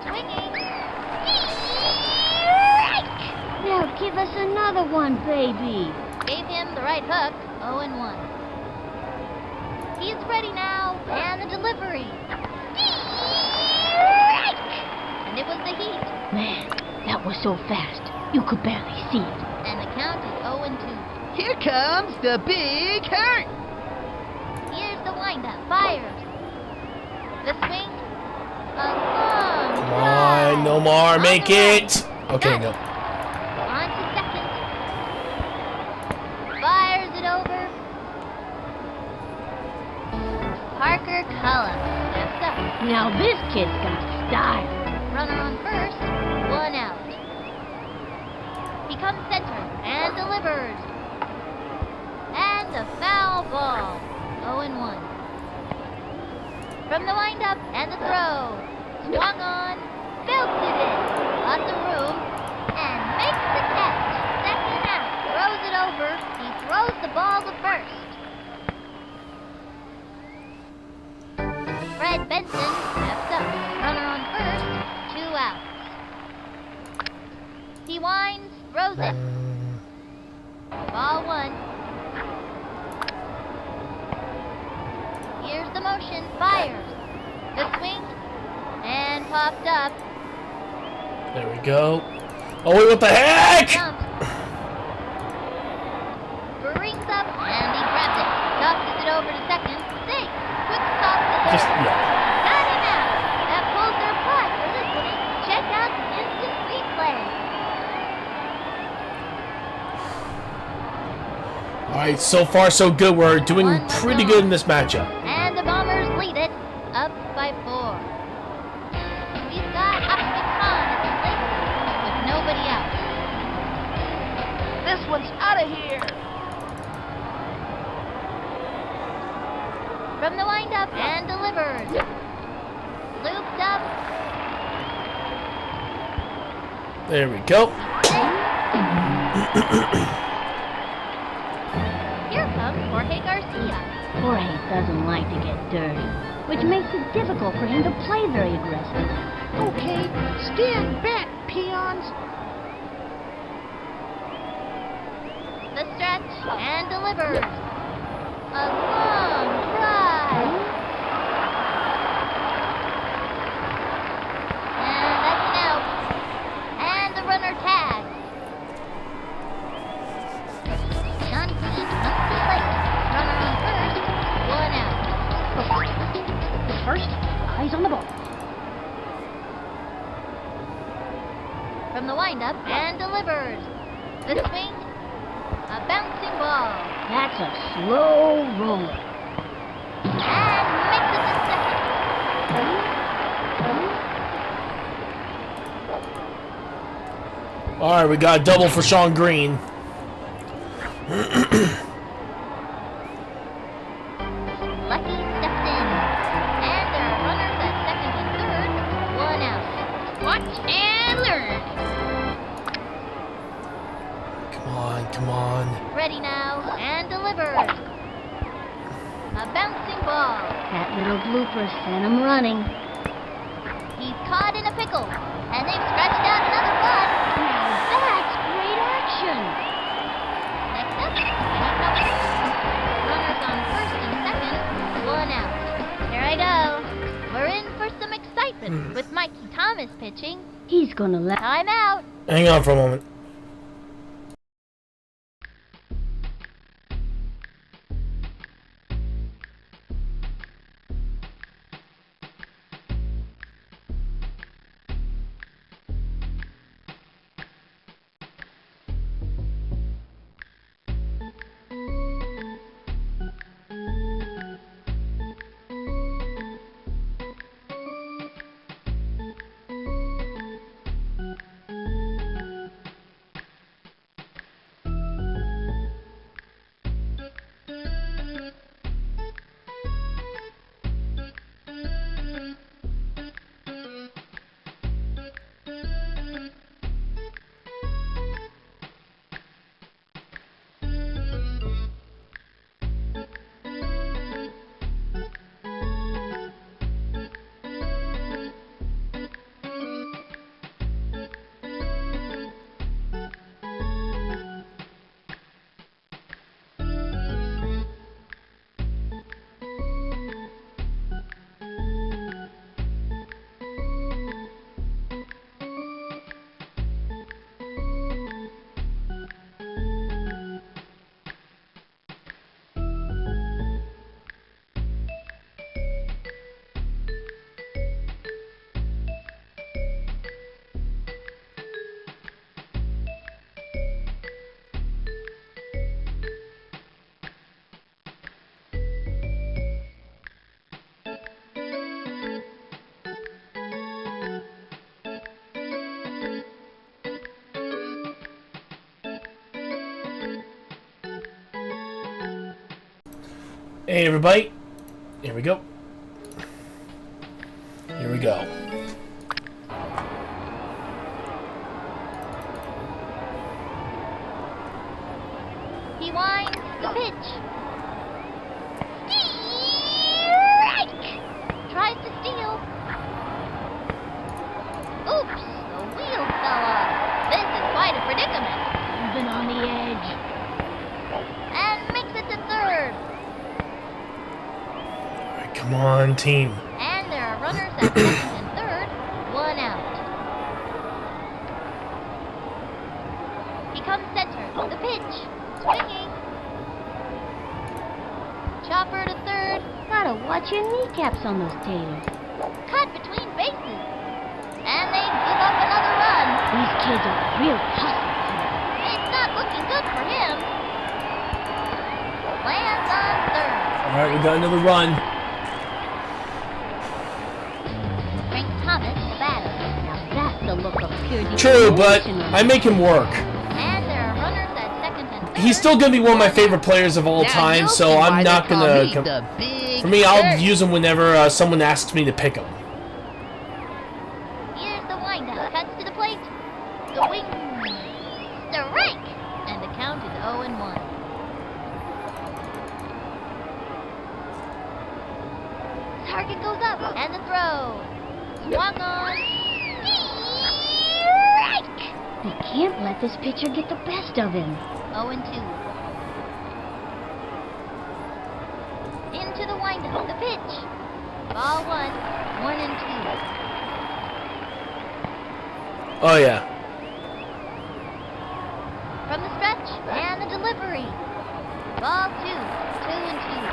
Swinging. Strike! Now give us another one, baby. Gave him the right hook. 0-1. He's ready now. And the delivery. Strike! And it was the heat. Man, that was so fast, you could barely see it. And the count is 0-2. Here comes the big hurt! Here's the windup. Fires. The swing. A long Come on, no more. Make it. Okay, no. On to second. Fires it over. Parker Cullen steps up. Now this kid's got style. Runner on first. 1 out. He comes center and delivers. And a foul ball. 0-1. From the windup and the throw. Swung on. Belted it. Lots of room. And makes the catch. Second out. Throws it over. He throws the ball to first. Fred Benson steps up. Runner on first. 2 outs. He winds. Throws it. Ball 1. Here's the motion. Fires. The swing. And popped up. There we go. Oh, wait, what the heck? Jumps. Brings up. And he grabs it. Tosses it over to second. Safe. Quick stop to third. Just, yeah. Got him out. That pulls their putt for this inning. Check out the instant replay. All right, so far so good. We're doing One left pretty on. good in this matchup. And the Bombers lead it up by 4. We've got Upton Khan at the plate with nobody out. This one's out of here! From the windup and delivers. Looped up. There we go. Here comes Jorge Garcia. Jorge doesn't like to get dirty, which makes it difficult for him to play very aggressive. Okay, stand back, peons. The stretch and delivers. A long drive. And that's an out. And the runner tags. John Green comes to the plate. Runner on first. 1 out. First, eyes on the ball. From the windup and delivers. The swing. A bouncing ball. That's a slow roller. And makes it to second. All right, we got a double for Sean Green. Lucky steps in. And there are runners at second and third. 1 out. Watch and learn. Come on. Ready now, and delivers. A bouncing ball. That little blooper sent him running. He's caught in a pickle, and they've scratched out another run. Now that's great action. Next up, any cover. Runners on first and second, one out. Here I go. We're in for some excitement with Mikey Thomas pitching. He's gonna let... Time out. Hang on for a moment. Hey everybody, here we go. Here we go. He winds the pitch. Strike! Tries to steal. Oops, the wheel fell off. This is quite a predicament. Moving on the edge. And makes it to third. Come on, team. And there are runners at second and third, one out. He comes center, the pitch, swinging. Chopper to third, Gotta watch your kneecaps on those taters. cut between bases. And they give up another run. These kids are real hustlers. It's not looking good for him. Lands on third. Alright, we got another run. Frank Thomas, the batter. Now that's the look of pure True, but determination. I make him work. And there are runners at second and third. He's still gonna be one of my favorite players of all Now time, you'll so see why I'm they not call gonna. me the Big For me, I'll Shirt. use him whenever someone asks me to pick him. Here's the windup. Cuts to the plate. Swing. Strike. And the count is 0-1. Target goes up. And the throw. Swung on. Strike. They can't let this pitcher get the best of him. 0-2. Into the windup. The pitch. Ball 1. 1-2. Oh yeah. From the stretch, and the delivery. Ball 2, 2-2.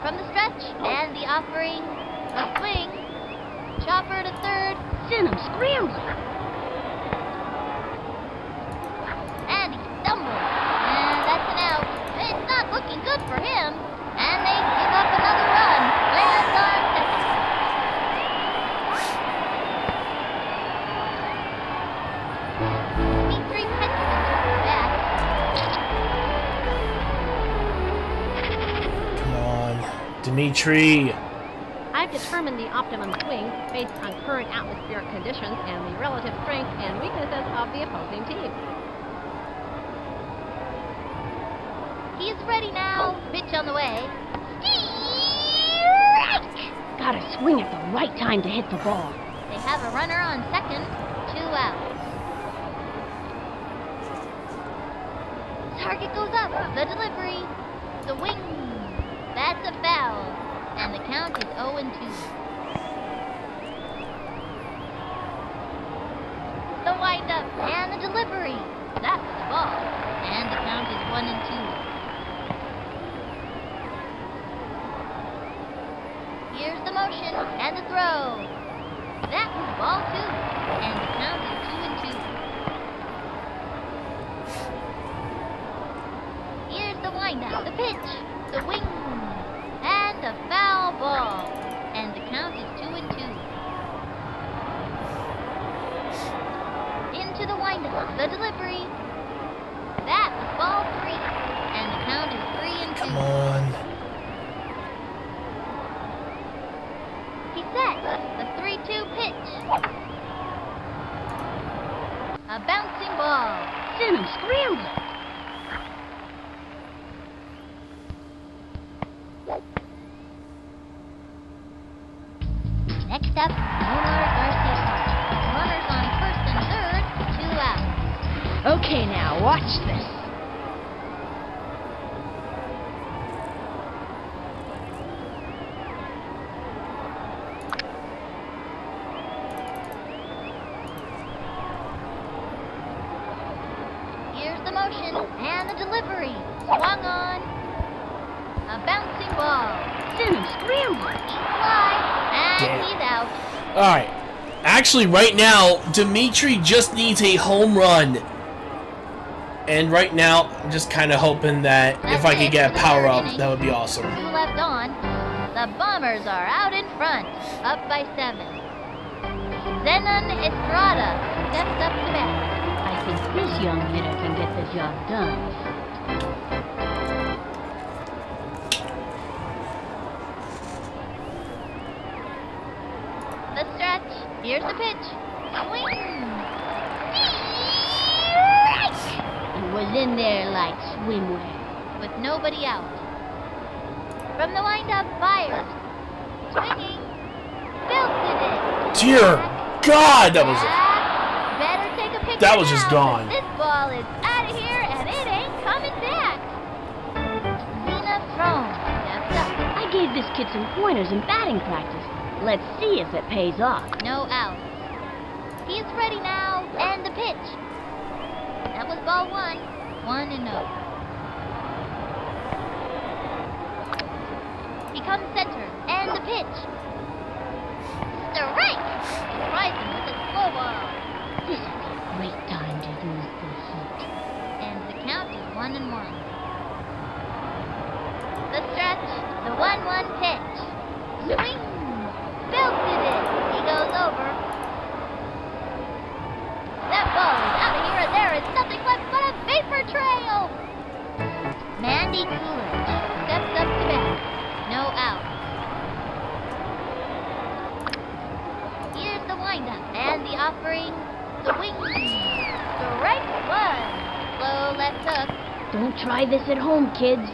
From the stretch, and the offering, a swing. Chopper to third, Send him scrambling. and he stumbles. And that's an out. It's not looking good for him. And they give up another run. Lands on second. Dimitri back. Come on, Dimitri. I've determined the optimum swing based on current atmospheric conditions and the relative strengths and weaknesses of the opposing team. He's ready now. Pitch on the way. Gotta swing at the right time to hit the ball. They have a runner on second. 2 outs. Target goes up. The delivery. The wing. That's a foul. And the count is 0-2. The windup and the delivery. That's the ball. And the count is 1-2. Here's the motion and the throw. That was ball 2. And the count is 2-2. Here's the windup, the pitch, the wing, and the foul ball. And the count is 2-2. Into the windup, the delivery. That was ball 3. And the count is 3-2. Come on. He sets the 3-2 pitch. A bouncing ball. Simmons scrambled. Next up, Omar Garcia Park. Runners on first and third, 2 outs. Okay, now watch this. Here's the motion and the delivery. Swung on. A bouncing ball. Simmons scrambled. Fly, and Damn. he's out. Alright. Actually, right now, Dimitri just needs a home run. And right now, I'm just kind of hoping that if I could get a power-up, that would be awesome. 2 left on. The Bombers are out in front, up by 7. Zenon Estrada steps up to bat. I think this young hitter can get the job done. The stretch. Here's the pitch. Swing. It was in there like swimwear. With nobody out. From the windup, fires. Swinging. Belted it. Dear God, that was it. Better take a picture. That was just now, 'cause gone. This ball is out of here and it ain't coming back. Zena Throne steps up. I gave this kid some pointers in batting practice. Let's see if it pays off. No outs. He's ready now, and the pitch. That was ball 1. 1-0. He comes center, and the pitch. Strike! Tries him with a slow ball. This would be a great time to use the heat. And the count is 1-1. The stretch, the 1-1 pitch. Swing! Belted it. He goes over. That ball is out of here, and there is nothing left but a vapor trail. Mandy Coolidge steps up to bat. No outs. Here's the windup and the offering. The wing. Strike 1. Slow left hook. Don't try this at home, kids.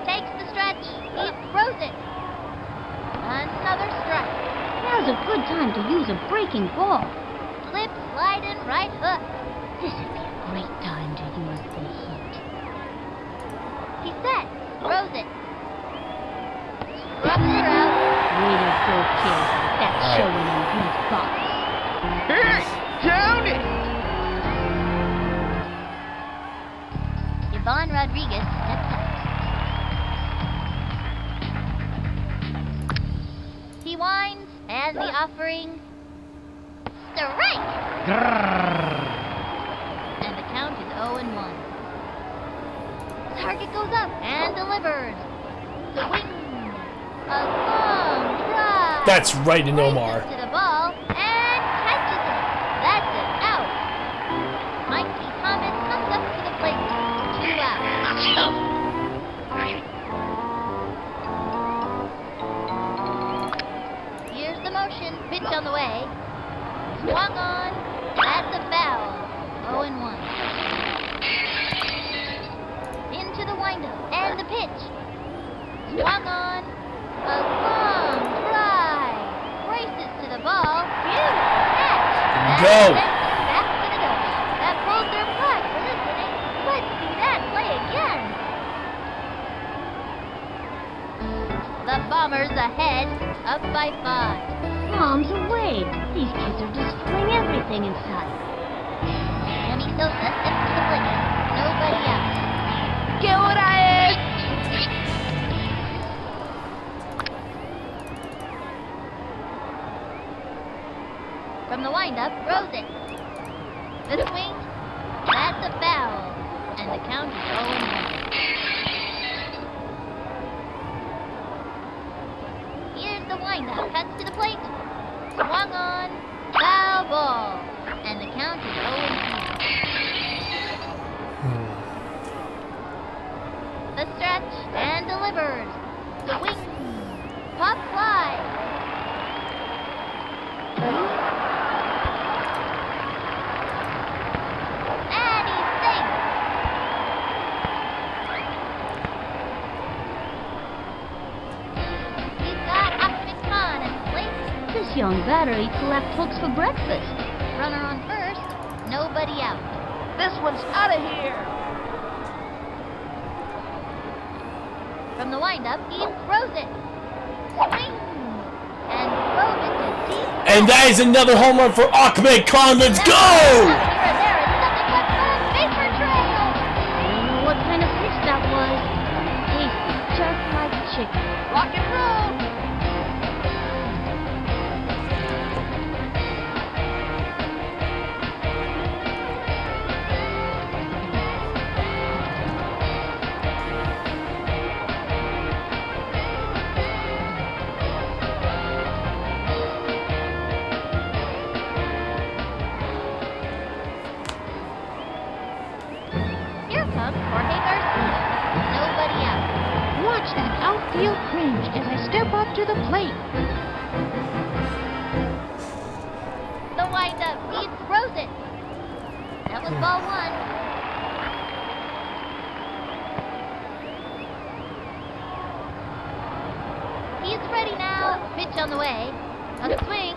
Takes the stretch. He throws it. Another strike. Now's a good time to use a breaking ball. Slip, slide, and right hook. This would be a great time to use the heat. He sets. Throws it. Scrubs her out. Way to go, kid. That's showing you who's boss. Down it! Yvonne Rodriguez steps up. He winds, and the offering. Strike! And the count is 0-1. Target goes up and delivers. The wing. A long drive. That's right in Races Omar. to the ball and catches it. That's it. Out. Mikey Thomas comes up to the plate. 2 outs. motion, pitch on the way. Swung on, that's a foul. 0-1. Into the windup, and the pitch. Swung on, a long drive. Races to the ball, beautiful catch. Go. Back to the dugout. That pulls their flag for this inning. Let's see that play again. The Bombers ahead, up by 5. Bombs away. These kids are destroying everything in sight. Jimmy Sosa steps to the plate. Nobody out. ¿Qué hora es? From the windup, throws it. The swing, that's a foul. And the count is 0-1. Here's the windup, cuts to the plate. Swung on, foul ball. And the count is 0-2. The stretch, and delivers. The wing, pop fly. And he's safe. He's got Ahmed Khan at the plate. This young batter eats left hooks for breakfast. Runner on first, nobody out. This one's out of here. From the windup, he throws it. Swing! And throws it to deep. And that is another home run for Ahmed Khan. Let's go! There is nothing but fun. Vapor trail. I don't know what kind of fish that was. Tastes just like chicken. Rock and roll. Here comes Jorge Garcia. Nobody out. Watch that outfield cringe as I step up to the plate. The windup, he throws it. That was ball 1. He's ready now. Pitch on the way. A swing.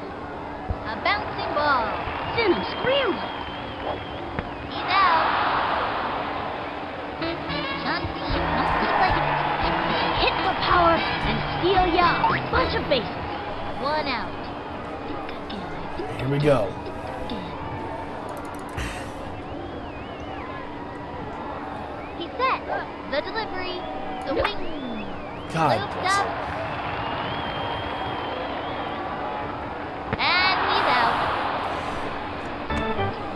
A bouncing ball. Then I'm scrambling. He's out. John C. Don't be like Hit for power and steal ya a bunch of bases. 1 out. Think again. Here we go. Again. He's set. The delivery. The wing. God Looped bless up. it. And he's out.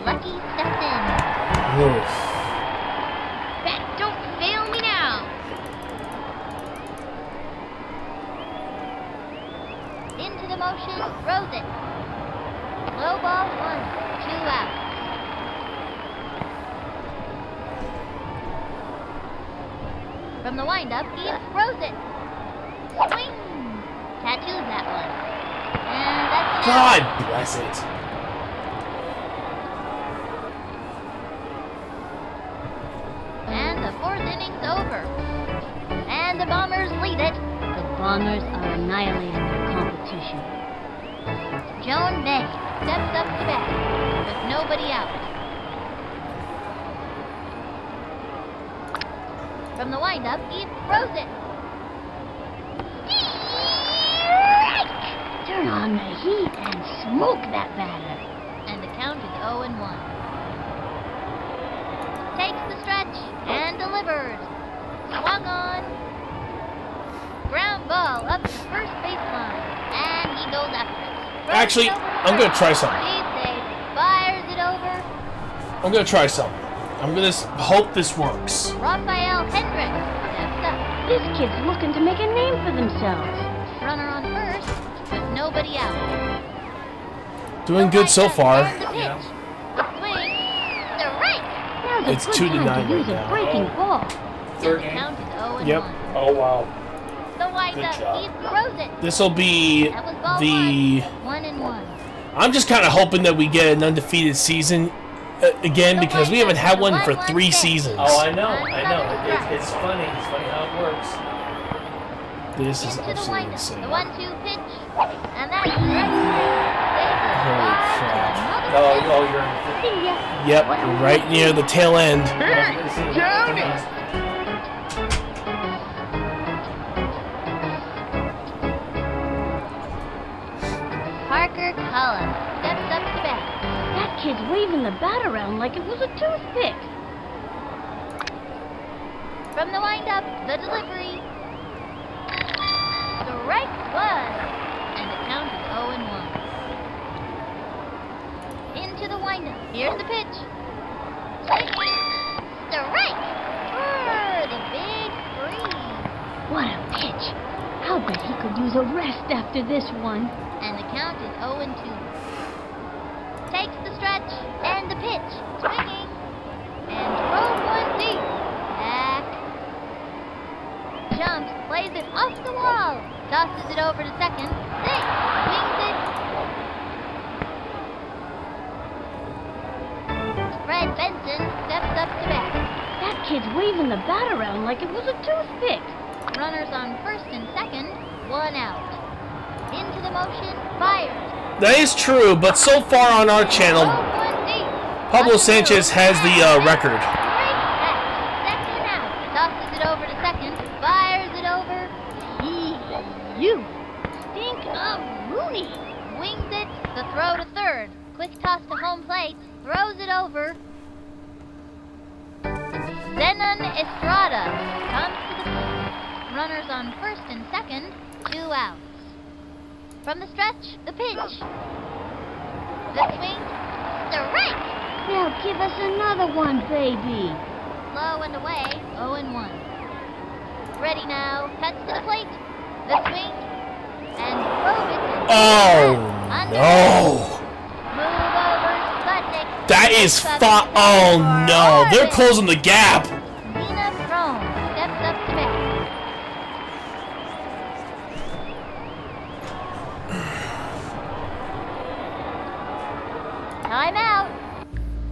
Lucky stepped in. Oof. Bat, don't fail me now. Into the motion, throws it. Low ball 1, 2 outs. From the windup, he throws it. Swing! Tattoos that one. And that's an out. God bless it. And the 4th inning's over. And the Bombers lead it. The Bombers are annihilating their competition. Joan May steps up to bat with nobody out. From the windup, he throws it. Strike! Turn on the heat and smoke that batter. And the count is 0-1. Takes the stretch and delivers. Swung on. Ground ball up the first baseline. And he goes after it. Throws Actually, it over I'm gonna try something. He's safe. Fires it over. I'm gonna try something. I'm gonna hope this works. Rafael Hendricks steps up. This kid's looking to make a name for themselves. Runner on first, with nobody out. Doing good so far. And the pitch. The swing. Strike. Now's a It's good 2 to time 9 to use right a now. breaking ball. And Third the game. count is 0-1. Yep. Oh, wow. The windup. He throws it. This will be That was ball the... 1-1. I'm just kind of hoping that we get an undefeated season again, because we haven't had one for 3 seasons. Oh, I know. It's funny. It's funny how it works. This is Into the absolutely windup. insane. The 1-2 pitch. And that's right. Holy crap. Oh, you're in. See ya. Yep, right near the tail end. Parker Cullen steps up to bat. That kid's waving the bat around like it was a toothpick. From the windup, the delivery. Strike one. And the count is 0-1. Into the windup. Here's the pitch. Strike. The big three. What a pitch. I'll bet he could use a rest after this one. And the count is 0-2. Takes the stretch and the pitch. Swinging. And throws one deep. Back. Jumps, plays it off the wall. Tosses it over to second. Six. Swings it. Fred Benson steps up to bat. That kid's waving the bat around like it was a toothpick. Runners on first and second. 1 out. Into the motion. Fires. That is true, but so far on our channel, Pablo Sanchez has the record. Great catch. Second out. Tosses it over to second. Fires it over. You stink of Rooney. Wings it. The throw to third. Quick toss to home plate. Throws it over. Zenon Estrada comes to the plate. Runners on first and second. 2 outs. From the stretch, the pitch. The swing. Strike. Now give us another one, baby. Low and away. 0-1. Ready now. Cuts to the plate. The swing. And throw it. Oh, no. Move over. Sputnik. That is oh, no. They're closing the gap. Nina Crone steps up to bat. Time out.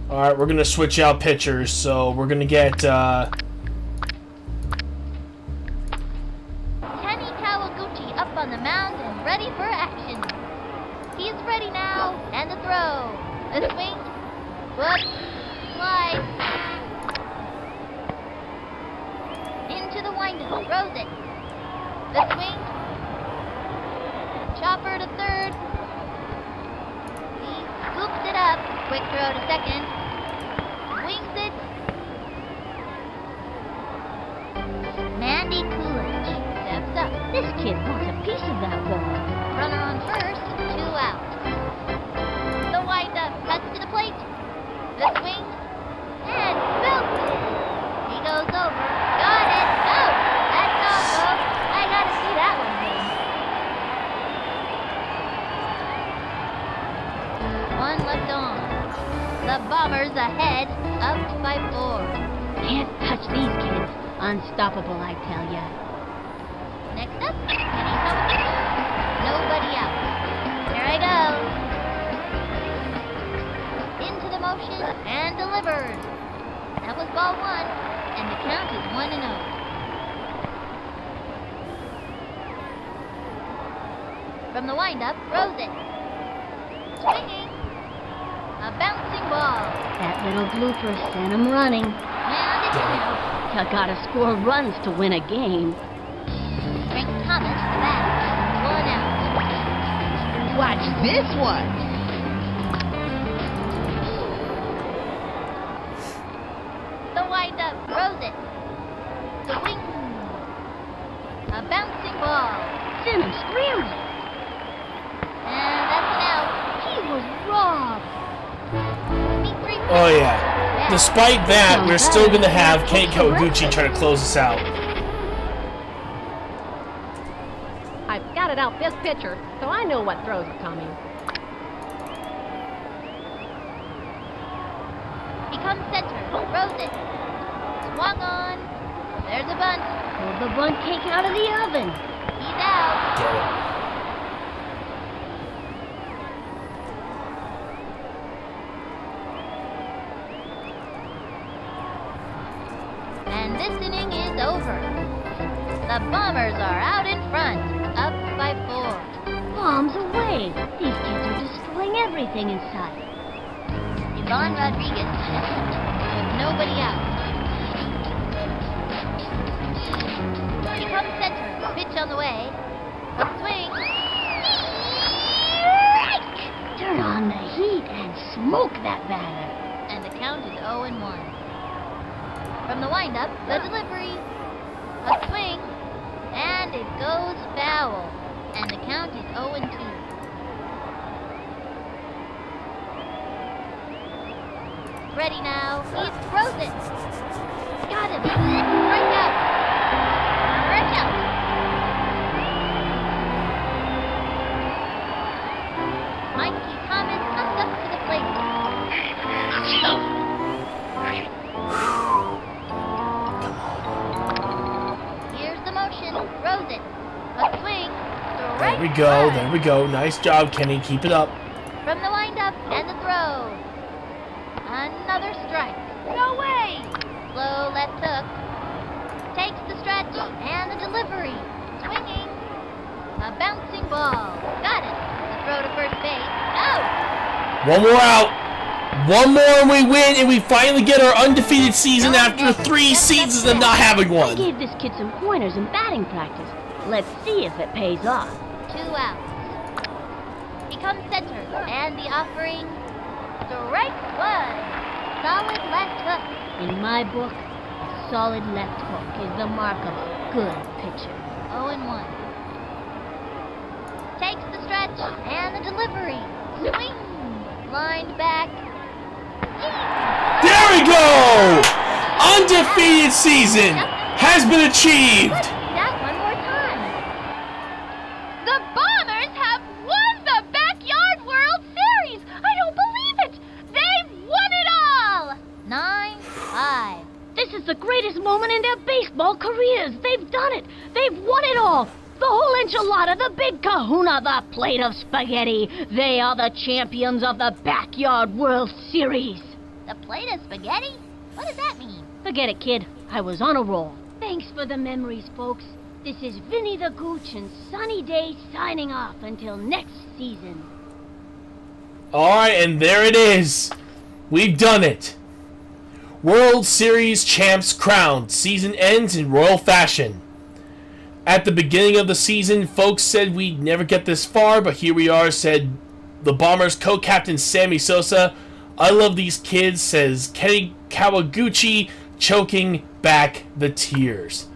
All right, we're going to switch out pitchers, so we're going to get... Kenny Kawaguchi up on the mound and ready for action. He's ready now, and the throw. The swing. Whoop. Slide. Into the windup. Throws it. The swing. Chopper to third. He scoops it up. Quick throw to second. Wings it. Mandy Coolidge steps up. This kid wants a piece of that ball. Runner on first, 2 outs. The windup cuts to the plate. The swing. And belts it. He goes over. Got it. Out. That's all, folks. I gotta see that one again. 1 left on. The Bombers ahead, up by 4. Can't touch these kids. Unstoppable, I tell ya. Next up, Kenny Kawaguchi. Nobody out. Here I go. Into the motion and delivered. That was ball 1, and the count is 1-0. From the windup, throws it. Swinging. A bouncing ball. That little blooper sent him running. And it's out. You gotta score runs to win a game. Frank Thomas, the bat. 1 out. Watch this one. The windup, throws it. Swing. A bouncing ball. Sent him scrambling. And that's an out. He was robbed. Oh, yeah. Despite that, we're still going to have Kenny Kawaguchi try to close us out. I've scouted out this pitcher, so I know what throws are coming. He comes center, throws it. Swung on. There's a bunt. Pulled the bunt cake out of the oven. He's out. Get it. And this inning is over. The Bombers are out in front, up by 4. Bombs away. These kids are destroying everything in sight. Yvonne Rodriguez with nobody out. He comes center. Pitch on the way. A swing. Turn on the heat and smoke that batter. And the count is 0-1. From the windup, the delivery. A swing. And it goes foul. And the count is 0-2. Ready now. He throws it. Got him. Strike out. Strike out. Mikey Thomas comes up to the plate. Here's the motion. Throws it. A swing. There we go. There we go. Nice job, Kenny. Keep it up. From the windup and the throw. Another strike. No way! Slow left hook. Takes the stretch and the delivery. Swinging. A bouncing ball. Got it. The throw to first base. Out! One more out. One more and we win, and we finally get our undefeated season after 3 seasons of not having I one. gave this kid some pointers in batting practice. Let's see if it pays off. 2 outs. He comes center and the offering. Strike 1. Solid left hook. In my book, a solid left hook is the mark of a good pitcher. 0-1. Takes the stretch and the delivery. Swing. Lined back. There we go! Undefeated season has been achieved. That one more time. The Bombers have won the Backyard World Series. I don't believe it. They've won it all. 9-5. This is the greatest moment in their baseball careers. They've done it. They've won it all. The whole enchilada, the big kahuna, the plate of spaghetti. They are the champions of the Backyard World Series. The plate of spaghetti? What does that mean? Forget it, kid. I was on a roll. Thanks for the memories, folks. This is Vinny the Gooch and Sunny Day signing off until next season. Alright, and there it is. We've done it. World Series champs crowned. Season ends in royal fashion. At the beginning of the season, folks said we'd never get this far, but here we are, said the Bombers co-captain Sammy Sosa. I love these kids, says Kenny Kawaguchi, choking back the tears.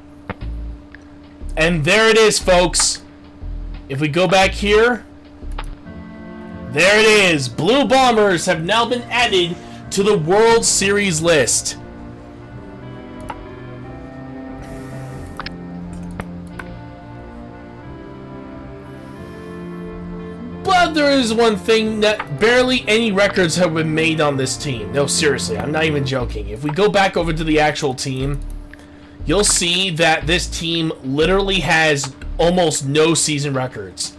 And there it is, folks. If we go back here, there it is. Blue Bombers have now been added to the World Series list. But there is one thing that barely any records have been made on this team. No, seriously, I'm not even joking. If we go back over to the actual team, you'll see that this team literally has almost no season records.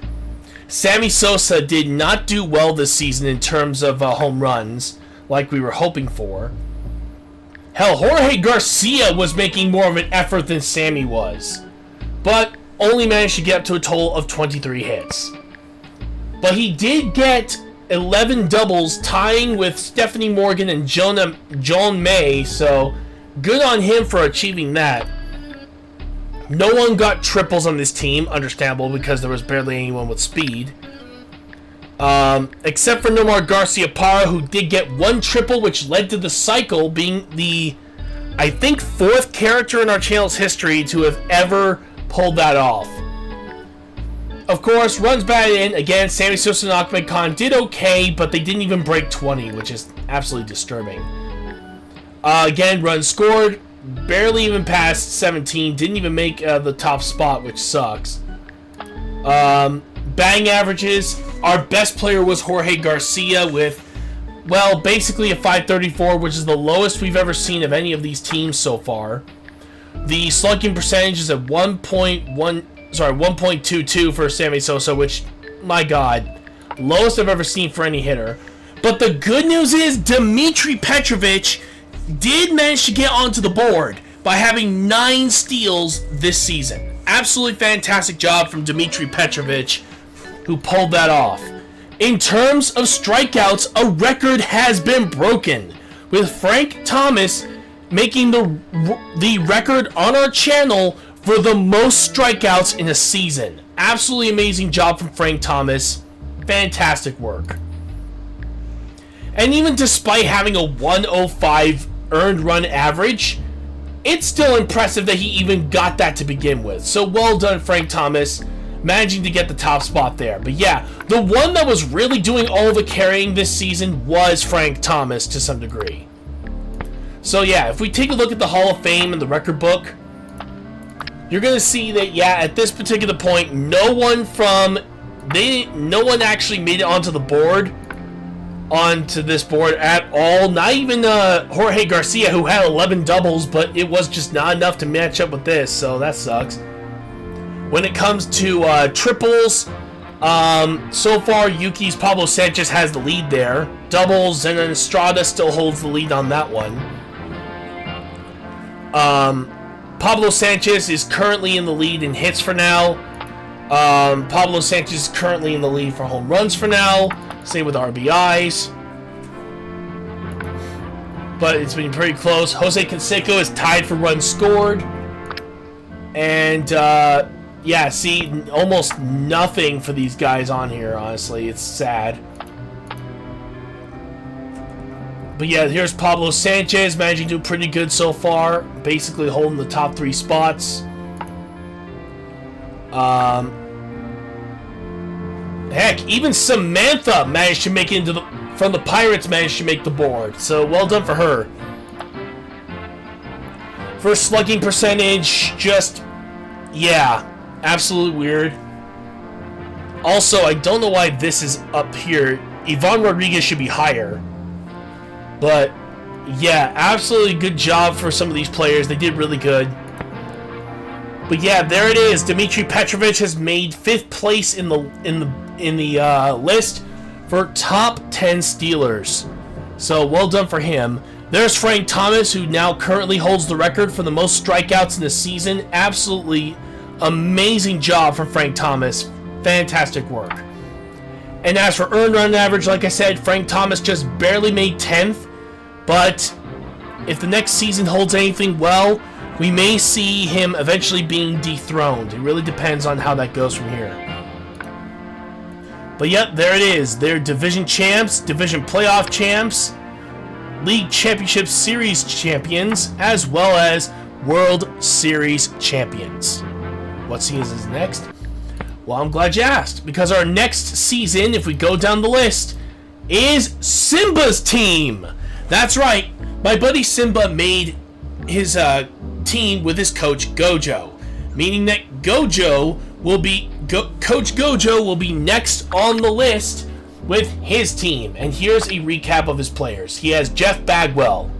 Sammy Sosa did not do well this season in terms of home runs, like we were hoping for. Hell, Jorge Garcia was making more of an effort than Sammy was, but only managed to get up to a total of 23 hits. But he did get 11 doubles, tying with Stephanie Morgan and Joan May, so good on him for achieving that. No one got triples on this team, understandable, because there was barely anyone with speed. Except for Nomar Garcia-Parra, who did get 1 triple, which led to the cycle being the, I think, 4th character in our channel's history to have ever pulled that off. Of course, runs batted in. Again, Sammy Sosa and Ahmed Khan did okay, but they didn't even break 20, which is absolutely disturbing. Again, runs scored, barely even passed 17, didn't even make the top spot, which sucks. Batting averages, our best player was Jorge Garcia with, well, basically a 534, which is the lowest we've ever seen of any of these teams so far. The slugging percentage is at 1.1 Sorry, 1.22 for Sammy Sosa, which, my God, lowest I've ever seen for any hitter. But the good news is Dmitry Petrovic did manage to get onto the board by having 9 steals this season. Absolutely fantastic job from Dmitry Petrovic, who pulled that off. In terms of strikeouts, a record has been broken, with Frank Thomas making the record on our channel for the most strikeouts in a season. Absolutely amazing job from Frank Thomas. Fantastic work. And even despite having a 105 earned run average, it's still impressive that he even got that to begin with. So well done, Frank Thomas, managing to get the top spot there. But yeah, the one that was really doing all the carrying this season was Frank Thomas to some degree. So yeah, if we take a look at the Hall of Fame and the record book, you're going to see that, yeah, at this particular point, no one actually made it onto the board, onto this board at all. Not even Jorge Garcia, who had 11 doubles, but it was just not enough to match up with this, so that sucks. When it comes to triples, so far Yuki's Pablo Sanchez has the lead there. Doubles, and then Estrada still holds the lead on that one. Pablo Sanchez is currently in the lead in hits for now. Pablo Sanchez is currently in the lead for home runs for now. Same with RBIs. But it's been pretty close. Jose Canseco is tied for runs scored. And, yeah, see, almost nothing for these guys on here, honestly. It's sad. But yeah, here's Pablo Sanchez managing to do pretty good so far. Basically holding the top 3 spots. Heck, even Samantha managed to make it into from the Pirates managed to make the board. So well done for her. For slugging percentage, just, yeah, absolutely weird. Also, I don't know why this is up here. Ivan Rodriguez should be higher. But yeah, absolutely good job for some of these players. They did really good. But yeah, there it is. Dmitry Petrovic has made 5th place in the list for top 10 stealers. So well done for him. There's Frank Thomas, who now currently holds the record for the most strikeouts in the season. Absolutely amazing job from Frank Thomas. Fantastic work. And as for earned run average, like I said, Frank Thomas just barely made 10th. But if the next season holds anything well, we may see him eventually being dethroned. It really depends on how that goes from here. But yep, there it is. They're division champs, division playoff champs, League Championship Series champions, as well as World Series champions. What season is next? Well, I'm glad you asked, because our next season, if we go down the list, is Simba's team. That's right, my buddy Simba made his team with his coach Gojo, meaning that Coach Gojo will be next on the list with his team. And here's a recap of his players. He has Jeff Bagwell.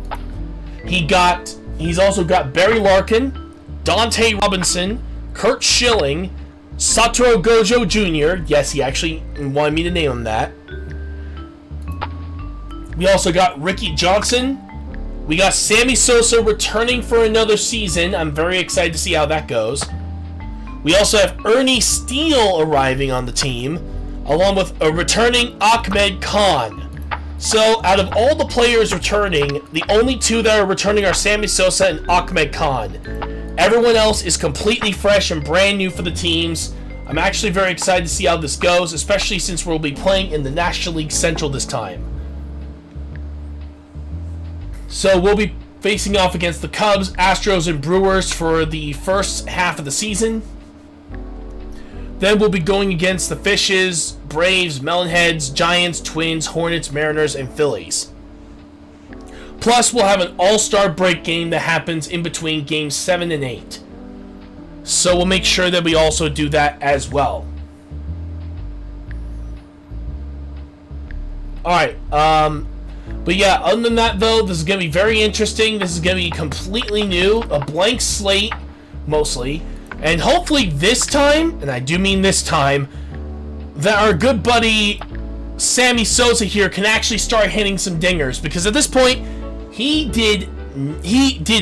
He's also got Barry Larkin, Dante Robinson, Kurt Schilling, Satoru Gojo Jr. Yes, he actually wanted me to name him that. We also got Ricky Johnson. We got Sammy Sosa returning for another season. I'm very excited to see how that goes. We also have Ernie Steele arriving on the team, along with a returning Ahmed Khan. So, out of all the players returning, the only 2 that are returning are Sammy Sosa and Ahmed Khan. Everyone else is completely fresh and brand new for the teams. I'm actually very excited to see how this goes, especially since we'll be playing in the National League Central this time. So we'll be facing off against the Cubs, Astros, and Brewers for the first half of the season. Then we'll be going against the Fishes, Braves, Melonheads, Giants, Twins, Hornets, Mariners, and Phillies. Plus, we'll have an all-star break game that happens in between games 7 and 8. So we'll make sure that we also do that as well. Alright, but yeah, other than that though, this is going to be very interesting. This is going to be completely new, a blank slate, mostly. And hopefully this time, and I do mean this time, that our good buddy Sammy Sosa here can actually start hitting some dingers, because at this point he did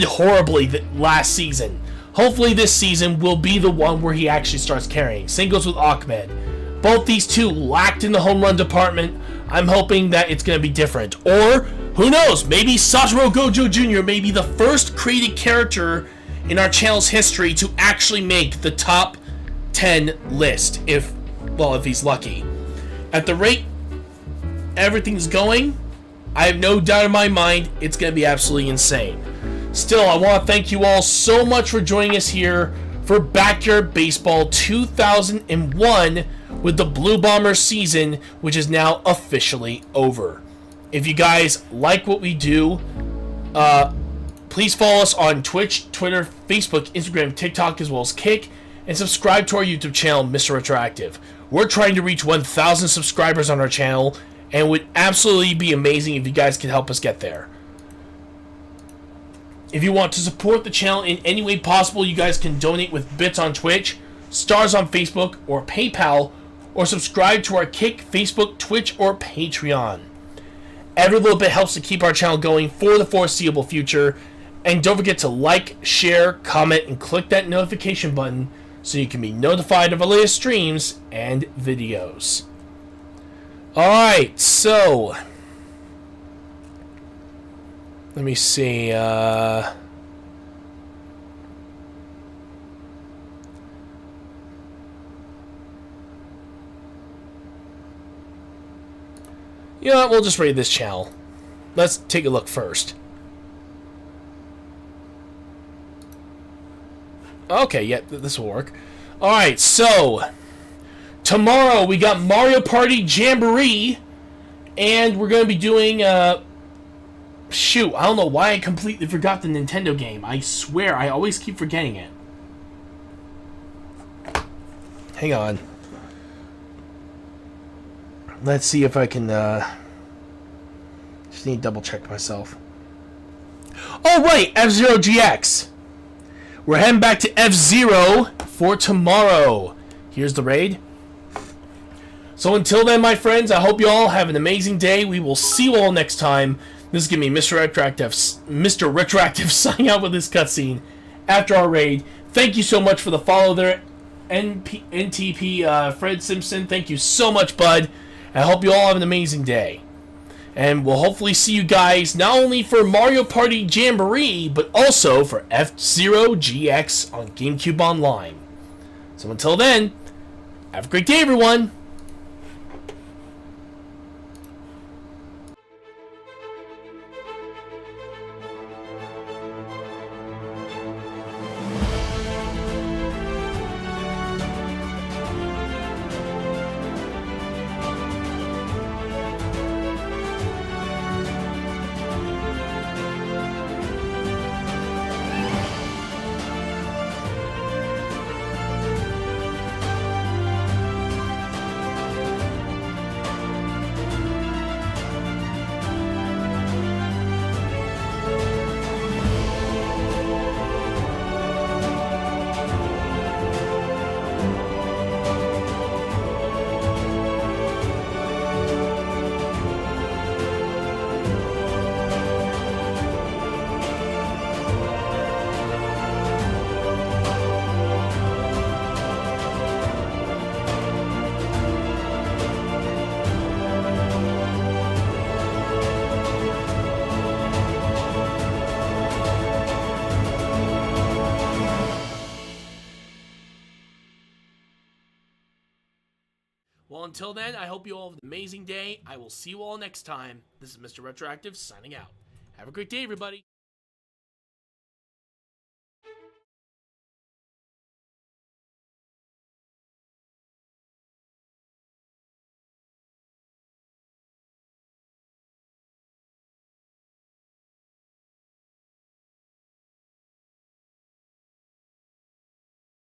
horribly last season. Hopefully this season will be the one where he actually starts carrying. Same goes with Ahmed. Both these two lacked in the home run department. I'm hoping that it's going to be different. Or, who knows, maybe Satoru Gojo Jr. may be the first created character in our channel's history to actually make the top 10 list, if he's lucky. At the rate everything's going, I have no doubt in my mind it's going to be absolutely insane. Still, I want to thank you all so much for joining us here for Backyard Baseball 2001 with the Blue Bombers season, which is now officially over. If you guys like what we do, please follow us on Twitch, Twitter, Facebook, Instagram, TikTok, as well as Kick, and subscribe to our YouTube channel, Mr. Retroactive. We're trying to reach 1,000 subscribers on our channel, and it would absolutely be amazing if you guys could help us get there. If you want to support the channel in any way possible, you guys can donate with bits on Twitch, stars on Facebook, or PayPal, or subscribe to our Kick, Facebook, Twitch, or Patreon. Every little bit helps to keep our channel going for the foreseeable future. And don't forget to like, share, comment, and click that notification button so you can be notified of our latest streams and videos. Alright, so let me see. You know what, we'll just raid this channel. Let's take a look first. Okay, yeah, this will work. Alright, so tomorrow we got Mario Party Jamboree, and we're going to be doing, shoot, I don't know why I completely forgot the Nintendo game. I swear, I always keep forgetting it. Hang on. Let's see if I can, just need to double check myself. Oh, right, F-Zero GX. We're heading back to F-Zero for tomorrow. Here's the raid. So until then, my friends, I hope you all have an amazing day. We will see you all next time. This is going to be Mr. Retroactive signing out with this cutscene after our raid. Thank you so much for the follow there, NTP Fred Simpson. Thank you so much, bud. I hope you all have an amazing day. And we'll hopefully see you guys not only for Mario Party Jamboree, but also for F-Zero GX on GameCube Online. So until then, have a great day, everyone! Well, until then, I hope you all have an amazing day. I will see you all next time. This is Mr. Retroactive signing out. Have a great day, everybody.